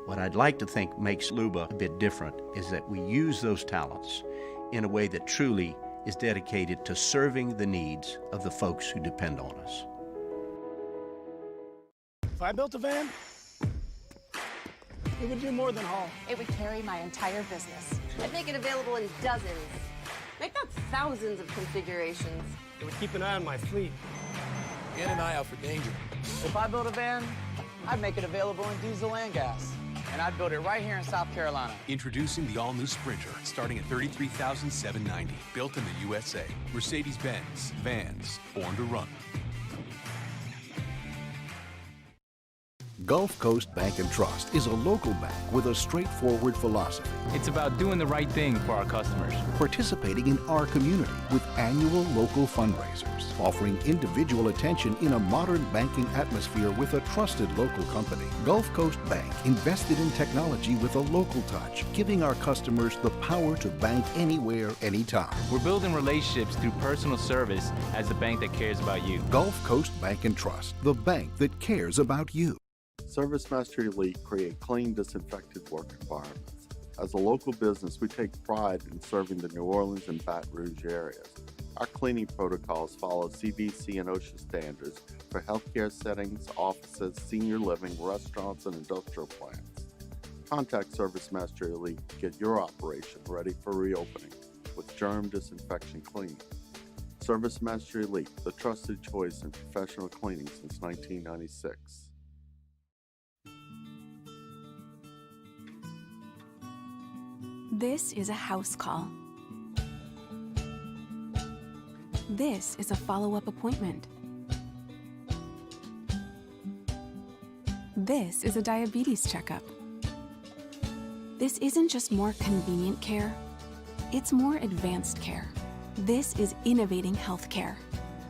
What I'd like to think makes Luba a bit different is that we use those talents in a way that truly is dedicated to serving the needs of the folks who depend on us. If I built a van, it would do more than haul. It would carry my entire business. I'd make it available in dozens. Make that thousands of configurations. It would keep an eye on my fleet. And an eye out for danger. If I built a van, I'd make it available in diesel and gas. And I'd build it right here in South Carolina. Introducing the all-new Sprinter, starting at $33,790. Built in the USA. Mercedes-Benz. Vans. Born to run. Gulf Coast Bank and Trust is a local bank with a straightforward philosophy. It's about doing the right thing for our customers. Participating in our community with annual local fundraisers, offering individual attention in a modern banking atmosphere with a trusted local company. Gulf Coast Bank invested in technology with a local touch, giving our customers the power to bank anywhere, anytime. We're building relationships through personal service as the bank that cares about you. Gulf Coast Bank and Trust, the bank that cares about you. Service Master Elite create clean, disinfected work environments. As a local business, we take pride in serving the New Orleans and Baton Rouge areas. Our cleaning protocols follow CDC and OSHA standards for healthcare settings, offices, senior living, restaurants, and industrial plants. Contact Service Master Elite to get your operation ready for reopening with germ disinfection cleaning. Service Master Elite, the trusted choice in professional cleaning since 1996. This is a house call. This is a follow-up appointment. This is a diabetes checkup. This isn't just more convenient care, it's more advanced care. This is innovating healthcare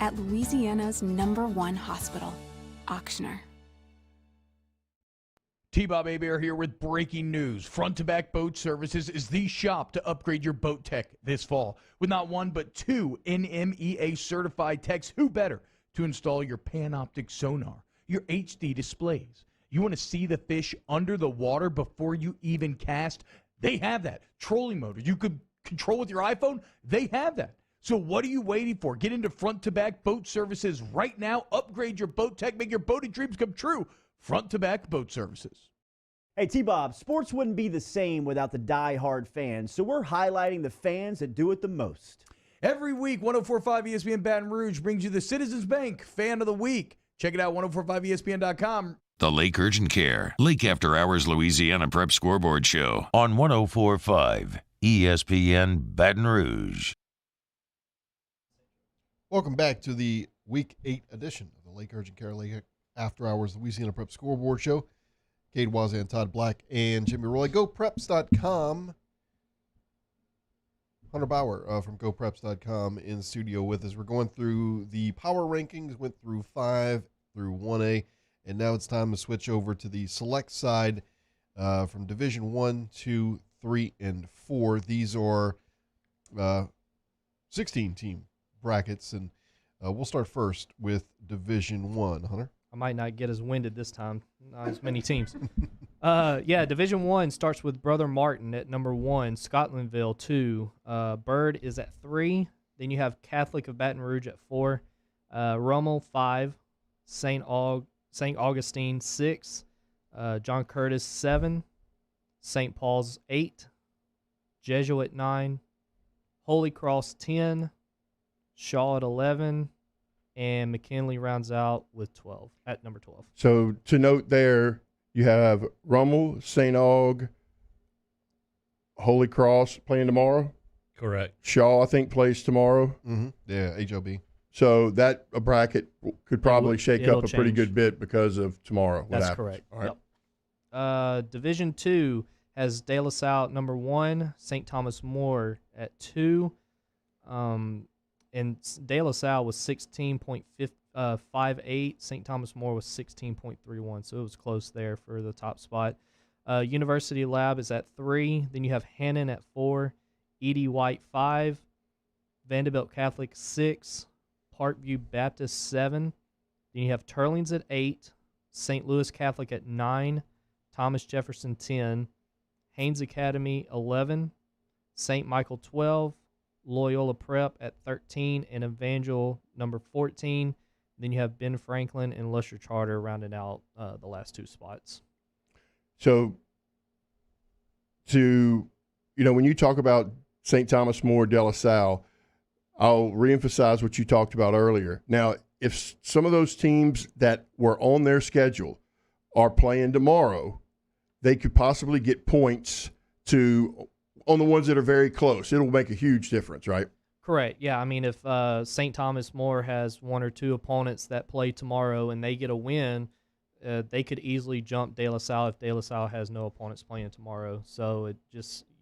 at Louisiana's #1 hospital, Auctioner. T-Bob Hebert here with breaking news. Front to Back Boat Services is the shop to upgrade your boat tech this fall. With not one but two NMEA certified techs, who better to install your Panoptic sonar, your HD displays. You want to see the fish under the water before you even cast? They have that. Trolling motor. You could control with your iPhone? They have that. So what are you waiting for? Get into front-to-back boat services right now. Upgrade your boat tech. Make your boating dreams come true. Front-to-back boat services. Hey, T-Bob, sports wouldn't be the same without the die-hard fans, so we're highlighting the fans that do it the most. Every week, 104.5 ESPN Baton Rouge brings you the Citizens Bank Fan of the Week. Check it out, 1045ESPN.com. The Lake Urgent Care Lake After Hours Louisiana Prep Scoreboard Show on 104.5 ESPN Baton Rouge. Welcome back to the Week 8 edition of the Lake Urgent Care Lake After Hours Louisiana Prep Scoreboard Show. Cade Voisin, Todd Black, and Jimmy Roy. GoPreps.com. Hunter Bauer from GoPreps.com in studio with us. We're going through the power rankings, went through 5 through 1A, and now it's time to switch over to the select side from Division 1, 2, 3, and 4. These are 16-team brackets, and we'll start first with Division 1. Hunter? I might not get as winded this time, not as many teams. Division 1 starts with Brother Martin at number 1, Scotlandville 2, Byrd is at 3, then you have Catholic of Baton Rouge at 4, Rummel 5, St. Augustine 6, John Curtis 7, St. Paul's 8, Jesuit 9, Holy Cross 10, Shaw at 11, and McKinley rounds out with 12 at number 12. So to note there, you have Rummel, St. Aug, Holy Cross playing tomorrow. Correct. Shaw, I think, plays tomorrow. Mm-hmm. Yeah, HOB. So that a bracket could probably shake up a pretty change. good bit because of tomorrow. That's correct. All right. Yep. Division 2 has De La Salle at number 1, St. Thomas More at 2. And De La Salle was 16.58. St. Thomas More was 16.31. So it was close there for the top spot. University Lab is at 3. Then you have Hannon at 4. Edie White 5. Vanderbilt Catholic 6. Parkview Baptist 7. Then you have Turlings at 8. St. Louis Catholic at 9. Thomas Jefferson 10. Haynes Academy 11. St. Michael 12. Loyola Prep at 13, and Evangel number 14. Then you have Ben Franklin and Lusher Charter rounding out the last 2 spots. So, when you talk about St. Thomas More, De La Salle, I'll reemphasize what you talked about earlier. Now, if some of those teams that were on their schedule are playing tomorrow, they could possibly get points on the ones that are very close. It'll make a huge difference, right? Correct. Yeah, I mean, if St. Thomas More has 1 or 2 opponents that play tomorrow and they get a win, they could easily jump De La Salle if De La Salle has no opponents playing tomorrow. So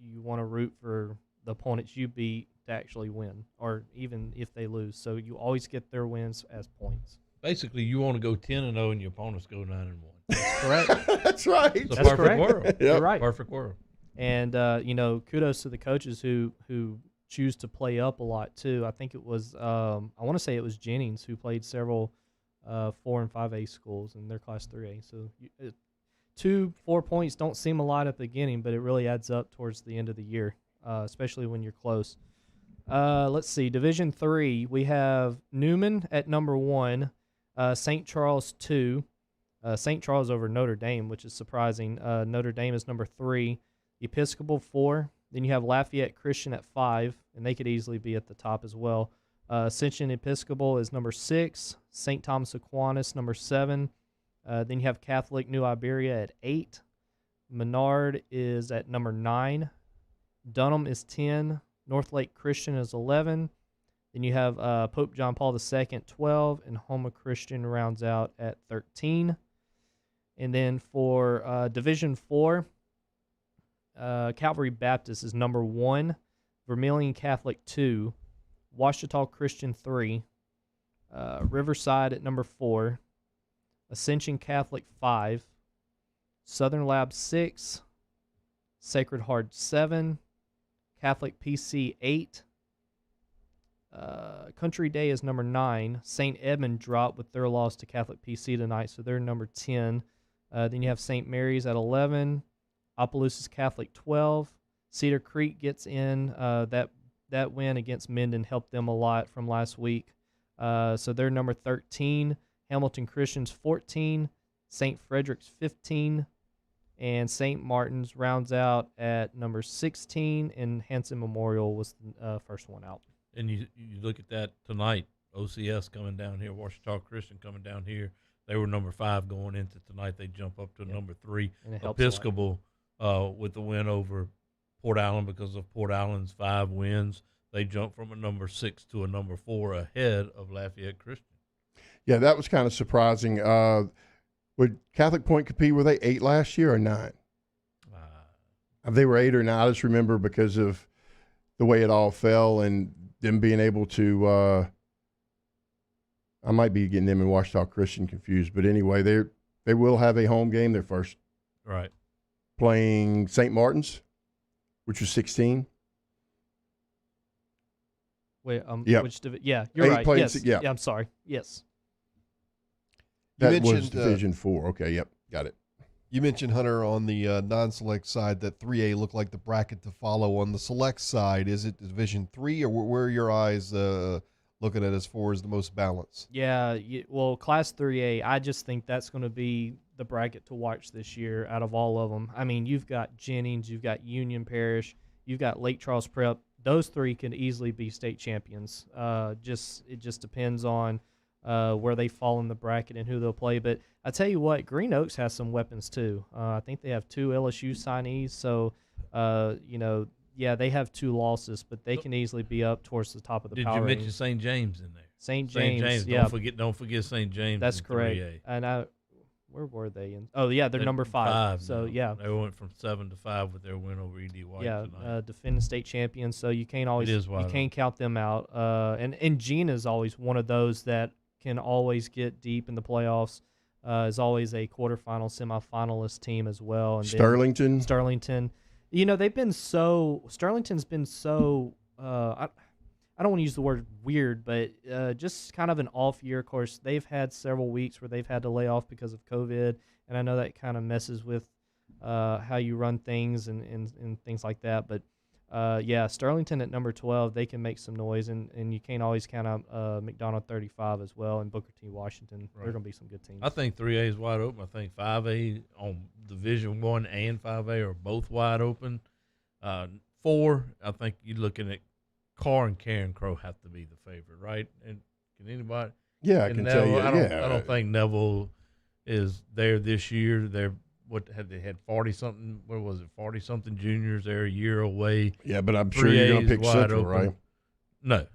you want to root for the opponents you beat to actually win, or even if they lose. So you always get their wins as points. Basically, you want to go 10-0 and your opponents go 9-1. That's correct. That's right. It's a That's perfect correct. world. Yep. You're right. Perfect world. And, kudos to the coaches who choose to play up a lot, too. I think it was, I want to say it was Jennings who played several 4 and 5A schools in their Class 3A. So 4 points don't seem a lot at the beginning, but it really adds up towards the end of the year, especially when you're close. Let's see. Division 3, we have Newman at number 1, St. Charles 2. St. Charles over Notre Dame, which is surprising. Notre Dame is number 3. Episcopal 4. Then you have Lafayette Christian at 5, and they could easily be at the top as well. Ascension Episcopal is number 6. St. Thomas Aquinas, number 7. Then you have Catholic New Iberia at 8. Menard is at number 9. Dunham is 10. North Lake Christian is 11. Then you have Pope John Paul II, 12, and Homa Christian rounds out at 13. And then for Division 4, Calvary Baptist is number 1, Vermilion Catholic 2, Ouachita Christian 3, Riverside at number 4, Ascension Catholic 5, Southern Lab 6, Sacred Heart 7, Catholic PC 8, Country Day is number 9. St. Edmund dropped with their loss to Catholic PC tonight, so they're number 10. Then you have St. Mary's at 11, Opelousas Catholic 12, Cedar Creek gets in. That win against Minden helped them a lot from last week. So they're number 13. Hamilton Christian's 14. St. Frederick's 15. And St. Martin's rounds out at number 16. And Hanson Memorial was the first one out. And you look at that tonight, OCS coming down here, Washita Christian coming down here. They were number 5 going into tonight. They jump up to number 3. Episcopal with the win over Port Allen because of Port Allen's 5 wins. They jumped from a number 6 to a number 4 ahead of Lafayette Christian. Yeah, that was kind of surprising. Would Catholic Point compete? Were they 8 last year or 9? They were 8 or 9. I just remember because of the way it all fell and them being able to I might be getting them and Washita Christian confused. But anyway, they will have a home game. Their first right playing St. Martin's, which was 16. Wait, yep. Yeah, you're right. Yes. Yeah, I'm sorry. Yes. That was Division 4. Okay, yep, got it. You mentioned, Hunter, on the non-select side that 3A looked like the bracket to follow. On the select side, is it Division 3, or where are your eyes looking at as far as the most balance? Yeah, well, Class 3A, I just think that's going to be the bracket to watch this year out of all of them. I mean, you've got Jennings, you've got Union Parish, you've got Lake Charles Prep. Those 3 can easily be state champions. It just depends on where they fall in the bracket and who they'll play. But I tell you what, Green Oaks has some weapons too. I think they have 2 LSU signees. So, yeah, they have 2 losses, but they can easily be up towards the top of the power. Did you mention St. James in there? St. James, yeah. Don't forget St. James. That's correct. 3A. And where were they? Oh, yeah, they're number 5. So, yeah. They went from 7 to 5 with their win over ED White tonight. Defending state champions, so you can't count them out. And Gina is always one of those that can always get deep in the playoffs. Is always a quarterfinal, semifinalist team as well. And Sterlington. You know, Sterlington's been so, I don't want to use the word weird, but just kind of an off year. Of course, they've had several weeks where they've had to lay off because of COVID, and I know that kind of messes with how you run things and things like that. But, yeah, Sterlington at number 12, they can make some noise, and you can't always count out McDonough 35 as well, and Booker T. Washington. Right. They're going to be some good teams. I think 3A is wide open. I think 5A on Division 1 and 5A are both wide open. 4, I think you're looking at Carr and Karen Crow have to be the favorite, right? And can anybody? Yeah, I can tell you. I don't think Neville is there this year. They had 40-something, what was it, 40-something juniors. They're a year away. Yeah, but I'm sure you're going to pick Central, open. Right? No.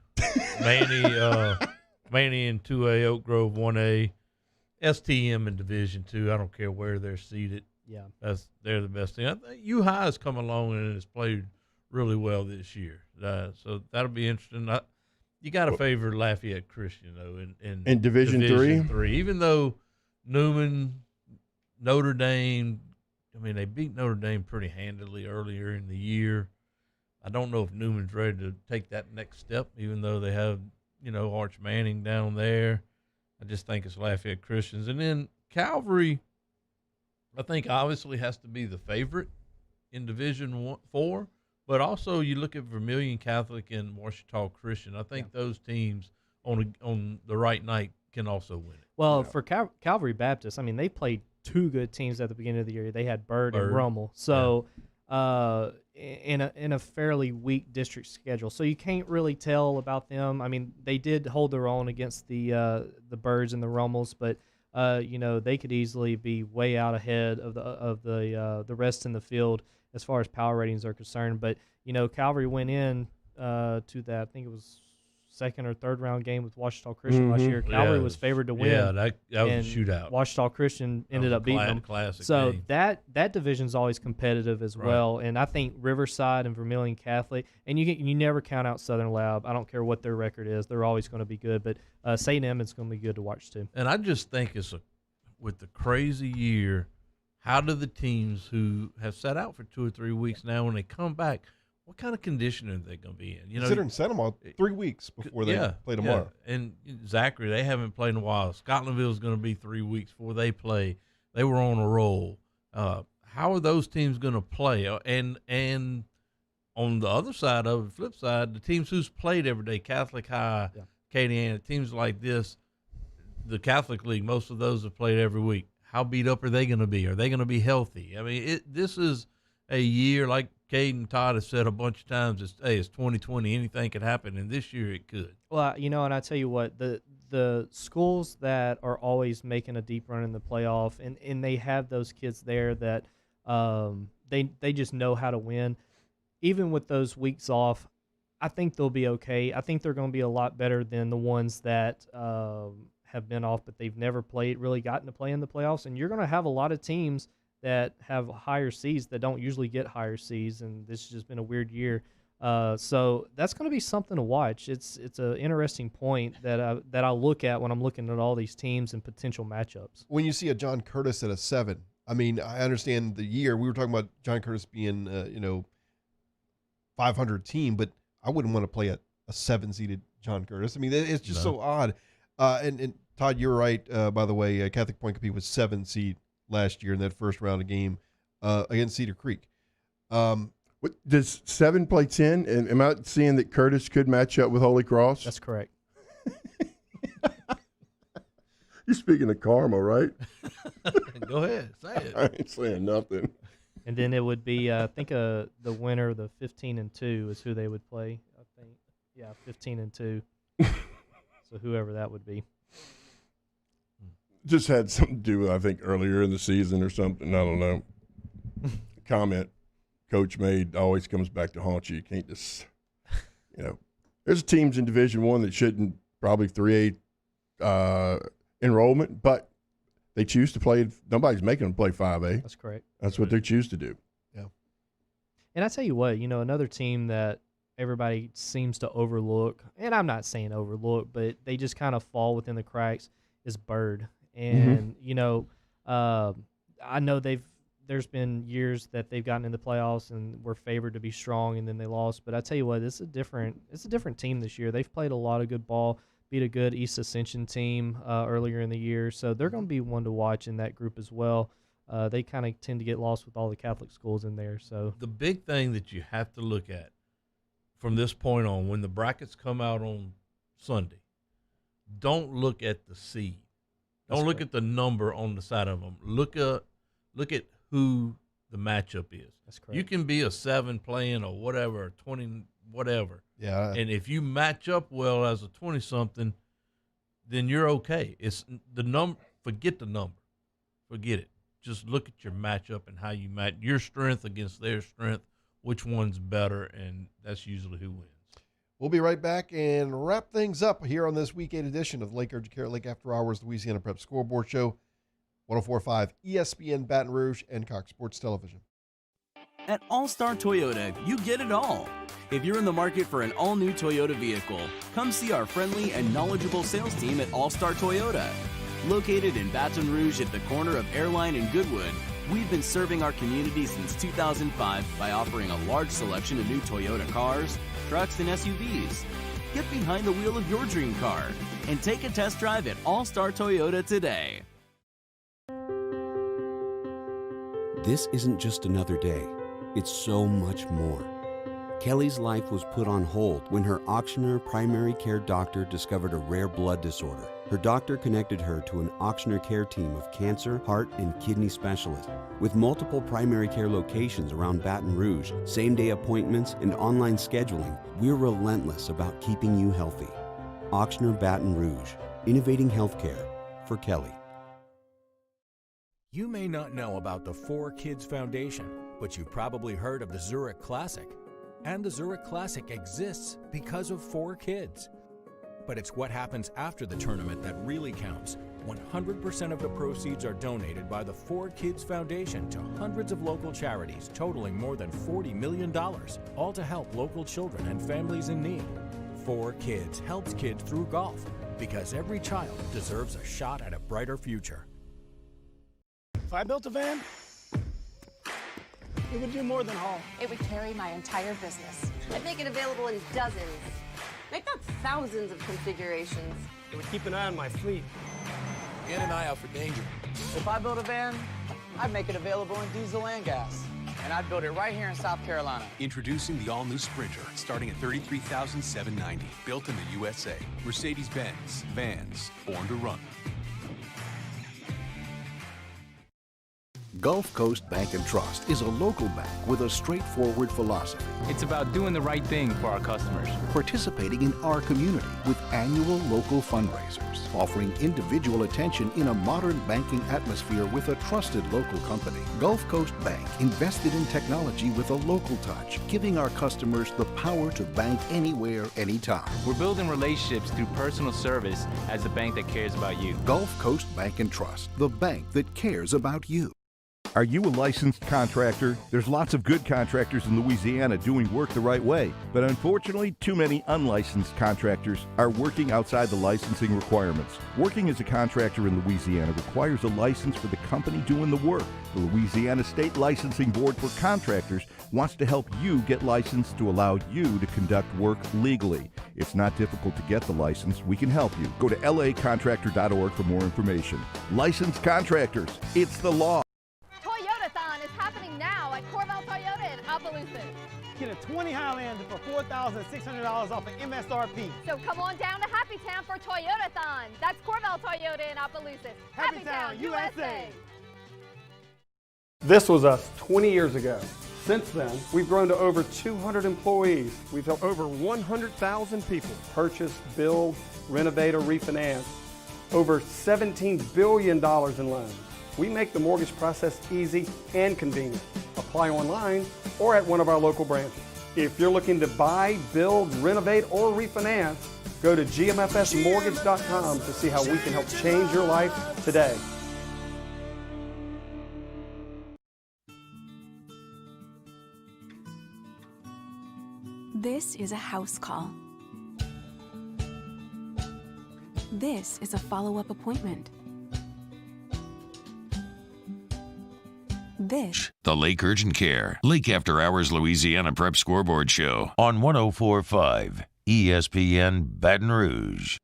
Manny in 2A, Oak Grove 1A, STM in Division 2. I don't care where they're seated. Yeah. They're the best team. I think U-High has come along and has played really well this year. So that'll be interesting. You got to favor Lafayette Christian, though, in Division 3. Even though Newman, Notre Dame, I mean, they beat Notre Dame pretty handily earlier in the year. I don't know if Newman's ready to take that next step, even though they have, Arch Manning down there. I just think it's Lafayette Christians. And then Calvary, I think obviously has to be the favorite in Division 4. But also, you look at Vermilion Catholic and Washita Christian. I think those teams on the right night can also win it. Well, for Calvary Baptist, I mean, they played 2 good teams at the beginning of the year. They had Byrd and Rummel. So, in a fairly weak district schedule, so you can't really tell about them. I mean, they did hold their own against the Byrds and the Rummels, but they could easily be way out ahead of the rest in the field as far as power ratings are concerned. But, Calvary went in to that, I think it was second or third round game with Washita Christian last year. Calvary was favored to win. Yeah, that was a shootout. Washita Christian ended up beating them. So game. that division's always competitive as well. And I think Riverside and Vermilion Catholic, and you never count out Southern Lab. I don't care what their record is. They're always going to be good. But St. Edmund's going to be good to watch too. And I just think with the crazy year, how do the teams who have sat out for 2 or 3 weeks now, when they come back, what kind of condition are they going to be in? Considering set them out 3 weeks before they play tomorrow. Yeah. And Zachary, they haven't played in a while. Scotlandville is going to be 3 weeks before they play. They were on a roll. How are those teams going to play? And on the other side of the flip side, the teams who's played every day, Catholic High, Acadiana, teams like this, the Catholic League, most of those have played every week. How beat up are they going to be? Are they going to be healthy? I mean, this is a year, like Cade and Todd have said a bunch of times, it's 2020. Anything could happen, and this year it could. Well, and I tell you what, the schools that are always making a deep run in the playoff, and they have those kids there that they just know how to win. Even with those weeks off, I think they'll be okay. I think they're going to be a lot better than the ones that have been off, but they've never really gotten to play in the playoffs. And you're going to have a lot of teams that have higher seeds that don't usually get higher seeds, and this has just been a weird year. So that's going to be something to watch. It's an interesting point that I look at when I'm looking at all these teams and potential matchups. When you see a John Curtis at a 7, I mean, I understand the year. We were talking about John Curtis being, 500 team, but I wouldn't want to play a 7-seeded John Curtis. I mean, it's just so odd. And Todd, you're right. By the way, Catholic Point Competed was 7 seed last year in that first round of game against Cedar Creek. What, does 7 play 10? And am I seeing that Curtis could match up with Holy Cross? That's correct. You're speaking of karma, right? Go ahead, say it. I ain't saying nothing. And then it would be, I think, the winner of the 15-2 is who they would play. I think, 15-2. So whoever that would be. Just had something to do with, I think, earlier in the season or something. I don't know. Comment Coach made always comes back to haunt you. You can't just, there's teams in Division I that shouldn't probably 3A enrollment, but they choose to play. Nobody's making them play 5A. That's correct. That's what they choose to do. Yeah. And I tell you what, another team that everybody seems to overlook, and I'm not saying overlook, but they just kind of fall within the cracks, is Bird. And, I know there's been years that they've gotten in the playoffs and were favored to be strong, and then they lost. But I tell you what, it's a different team this year. They've played a lot of good ball, beat a good East Ascension team earlier in the year. So they're going to be one to watch in that group as well. They kind of tend to get lost with all the Catholic schools in there. So the big thing that you have to look at from this point on, when the brackets come out on Sunday, don't look at the seed. Don't look at the number on the side of them. Look at who the matchup is. That's correct. You can be a 7 playing or whatever, or 20 whatever. Yeah. And if you match up well as a 20-something, then you're okay. It's the number. Forget the number. Forget it. Just look at your matchup and how you match your strength against their strength, which one's better, and that's usually who wins. We'll be right back and wrap things up here on this Week 8 edition of Lake Urgent Care Lake After Hours, Louisiana Prep Scoreboard Show, 104.5 ESPN Baton Rouge and Cox Sports Television. At All-Star Toyota, you get it all. If you're in the market for an all-new Toyota vehicle, come see our friendly and knowledgeable sales team at All-Star Toyota. Located in Baton Rouge at the corner of Airline and Goodwood, we've been serving our community since 2005 by offering a large selection of new Toyota cars, trucks, and SUVs. Get behind the wheel of your dream car and take a test drive at All-Star Toyota today. This isn't just another day. It's so much more. Kelly's life was put on hold when her auctioneer primary care doctor discovered a rare blood disorder. Her doctor connected her to an auctioneer care team of cancer, heart, and kidney specialists. With multiple primary care locations around Baton Rouge, same-day appointments, and online scheduling, we're relentless about keeping you healthy. Auctioneer Baton Rouge, innovating healthcare for Kelly. You may not know about the 4Kids Foundation, but you've probably heard of the Zurich Classic. And the Zurich Classic exists because of 4 kids. But it's what happens after the tournament that really counts. 100% of the proceeds are donated by the 4Kids Foundation to hundreds of local charities, totaling more than $40 million, all to help local children and families in need. 4Kids helps kids through golf, because every child deserves a shot at a brighter future. If I built a van, it would do more than haul. It would carry my entire business. I'd make it available in dozens. Make not thousands of configurations. It would keep an eye on my fleet. And an eye out for danger. If I built a van, I'd make it available in diesel and gas. and I'd build it right here in South Carolina. Introducing the all-new Sprinter, starting at $33,790. Built in the USA. Mercedes-Benz. Vans. Born to run. Gulf Coast Bank and Trust is a local bank with a straightforward philosophy. It's about doing the right thing for our customers. Participating in our community with annual local fundraisers, offering individual attention in a modern banking atmosphere with a trusted local company. Gulf Coast Bank invested in technology with a local touch, giving our customers the power to bank anywhere, anytime. We're building relationships through personal service as the bank that cares about you. Gulf Coast Bank and Trust, the bank that cares about you. Are you a licensed contractor? There's lots of good contractors in Louisiana doing work the right way, but unfortunately, too many unlicensed contractors are working outside the licensing requirements. Working as a contractor in Louisiana requires a license for the company doing the work. The Louisiana State Licensing Board for Contractors wants to help you get licensed to allow you to conduct work legally. It's not difficult to get the license. We can help you. Go to lacontractor.org for more information. Licensed contractors, it's the law. Toyotathon is happening now at Corval Toyota in Opelousas. Get a 20 Highlander for $4,600 off of MSRP. So come on down to Happytown for Toyotathon. That's Corval Toyota in Opelousas. Happytown, USA. This was us 20 years ago. Since then, we've grown to over 200 employees. We've helped over 100,000 people purchase, build, renovate, or refinance over $17 billion in loans. We make the mortgage process easy and convenient. Apply online or at one of our local branches. If you're looking to buy, build, renovate, or refinance, go to gmfsmortgage.com to see how we can help change your life today. This is a house call. This is a follow-up appointment. This. The Lake Urgent Care, Lake After Hours Louisiana Prep Scoreboard Show on 104.5 ESPN Baton Rouge.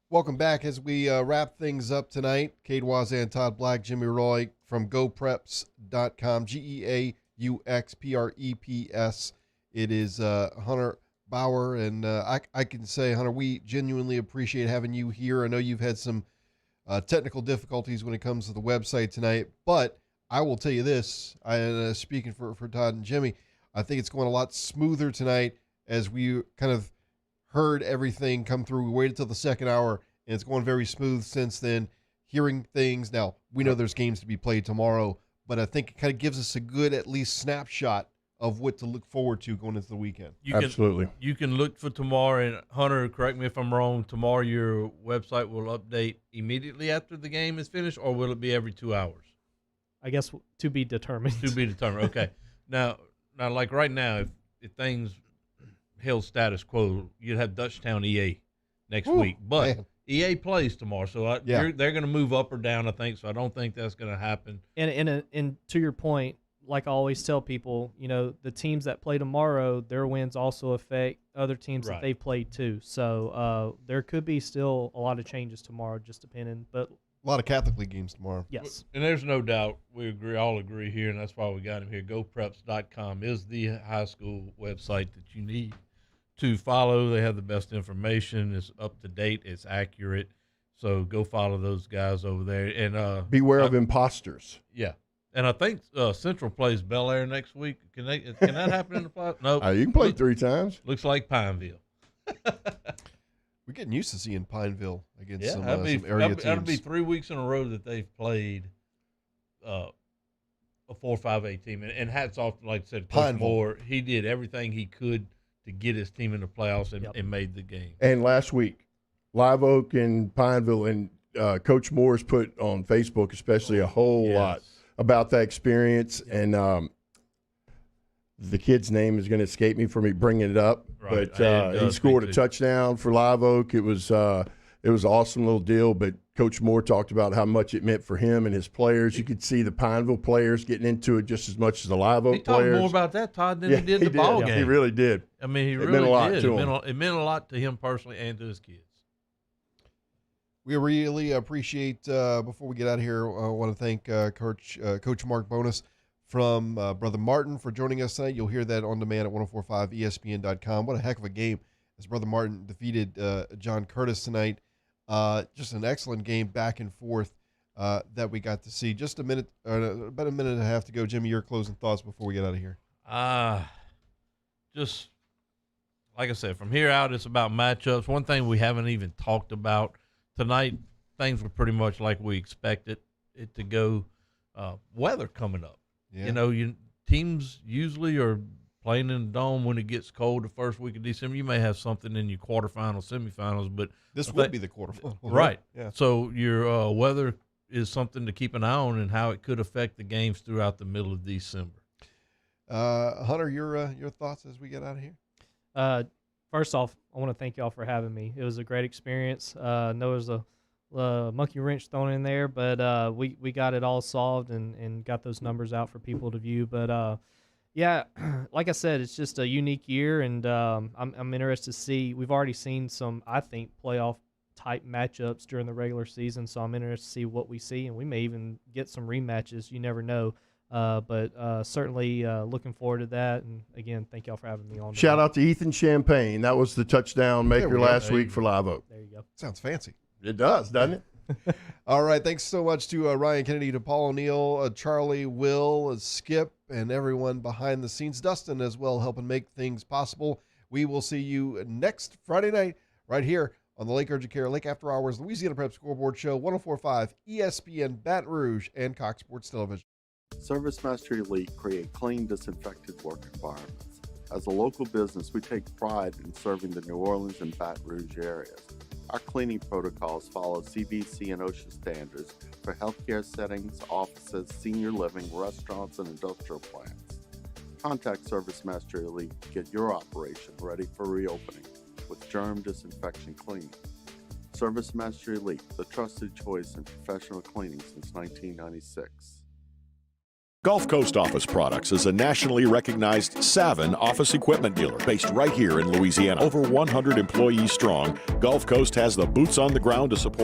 Welcome back as we wrap things up tonight. Cade Voisin, Todd Black, Jimmy Roy from GoPreps.com, GeauxPreps. It is Hunter Bauer, and I can say, Hunter, we genuinely appreciate having you here. I know you've had some technical difficulties when it comes to the website tonight, but I will tell you this, speaking for Todd and Jimmy, I think it's going a lot smoother tonight as we kind of heard everything come through. We waited till the second hour, and it's going very smooth since then, hearing things. Now, we know there's games to be played tomorrow, but I think it kind of gives us a good, at least, snapshot of what to look forward to going into the weekend. Absolutely. You can look for tomorrow, and Hunter, correct me if I'm wrong, tomorrow your website will update immediately after the game is finished, or will it be every 2 hours? I guess to be determined. To be determined. Okay. now, like right now, if things held status quo, you'd have Dutchtown EA next week. But man, EA plays tomorrow, so they're going to move up or down, I think. So I don't think that's going to happen. And to your point, like I always tell people, the teams that play tomorrow, their wins also affect other teams that they played too. So there could be still a lot of changes tomorrow, just depending. But a lot of Catholic League games tomorrow. Yes. And there's no doubt all agree here, and that's why we got him here. GoPreps.com is the high school website that you need to follow. They have the best information. It's up to date. It's accurate. So go follow those guys over there. And beware of imposters. Yeah. And I think Central plays Bel Air next week. Can that happen in the playoffs? No. You can play 3 times. Looks like Pineville. We're getting used to seeing Pineville against some area teams. That'll be 3 weeks in a row that they've played a 4-5-8 team. And hats off, like I said, Coach Moore. He did everything he could to get his team in the playoffs and made the game. And last week, Live Oak and Pineville, and Coach Moore's put on Facebook especially a whole lot about that experience. And the kid's name is going to escape me for me bringing it up. Right. But he scored a touchdown for Live Oak. It was an awesome little deal. But Coach Moore talked about how much it meant for him and his players. You could see the Pineville players getting into it just as much as the Live Oak players. He talked more about that, Todd, than he did the ball game. He really did. I mean, he really meant a lot did. To him. It meant a lot to him personally and to his kids. We really appreciate, before we get out of here, I want to thank Coach Mark Bonus from Brother Martin for joining us tonight. You'll hear that on demand at 1045ESPN.com. What a heck of a game as Brother Martin defeated John Curtis tonight. Just an excellent game back and forth that we got to see. Just about a minute and a half to go. Jimmy, your closing thoughts before we get out of here. Just like I said, from here out, it's about matchups. One thing we haven't even talked about tonight, things were pretty much like we expected it to go. Weather coming up. Yeah. You know, teams usually are playing in the dome when it gets cold the first week of December. You may have something in your quarterfinals, semifinals, but this will be the quarterfinals, right? Yeah. So your weather is something to keep an eye on and how it could affect the games throughout the middle of December. Hunter, your thoughts as we get out of here? First off, I want to thank y'all for having me. It was a great experience. I know there's a monkey wrench thrown in there, but we got it all solved and got those numbers out for people to view. But yeah, like I said, it's just a unique year, and I'm interested to see. We've already seen some, I think, playoff type matchups during the regular season, so I'm interested to see what we see, and we may even get some rematches. You never know. But certainly looking forward to that. And again, thank y'all for having me on. Shout out to Ethan Champagne. That was the touchdown maker last week for Live Oak. There you go. Sounds fancy. It does, doesn't it? All right. Thanks so much to Ryan Kennedy, to Paul O'Neill, Charlie, Will, Skip, and everyone behind the scenes. Dustin as well, helping make things possible. We will see you next Friday night right here on the Lake Urgent Care Lake After Hours Louisiana Prep Scoreboard Show, 104.5 ESPN Baton Rouge and Cox Sports Television. Service Master Elite create clean, disinfected work environments. As a local business, we take pride in serving the New Orleans and Baton Rouge areas. Our cleaning protocols follow CDC and OSHA standards for healthcare settings, offices, senior living, restaurants, and industrial plants. Contact Service Master Elite to get your operation ready for reopening with germ disinfection cleaning. Service Master Elite, the trusted choice in professional cleaning since 1996. Gulf Coast Office Products is a nationally recognized Savin office equipment dealer based right here in Louisiana. Over 100 employees strong, Gulf Coast has the boots on the ground to support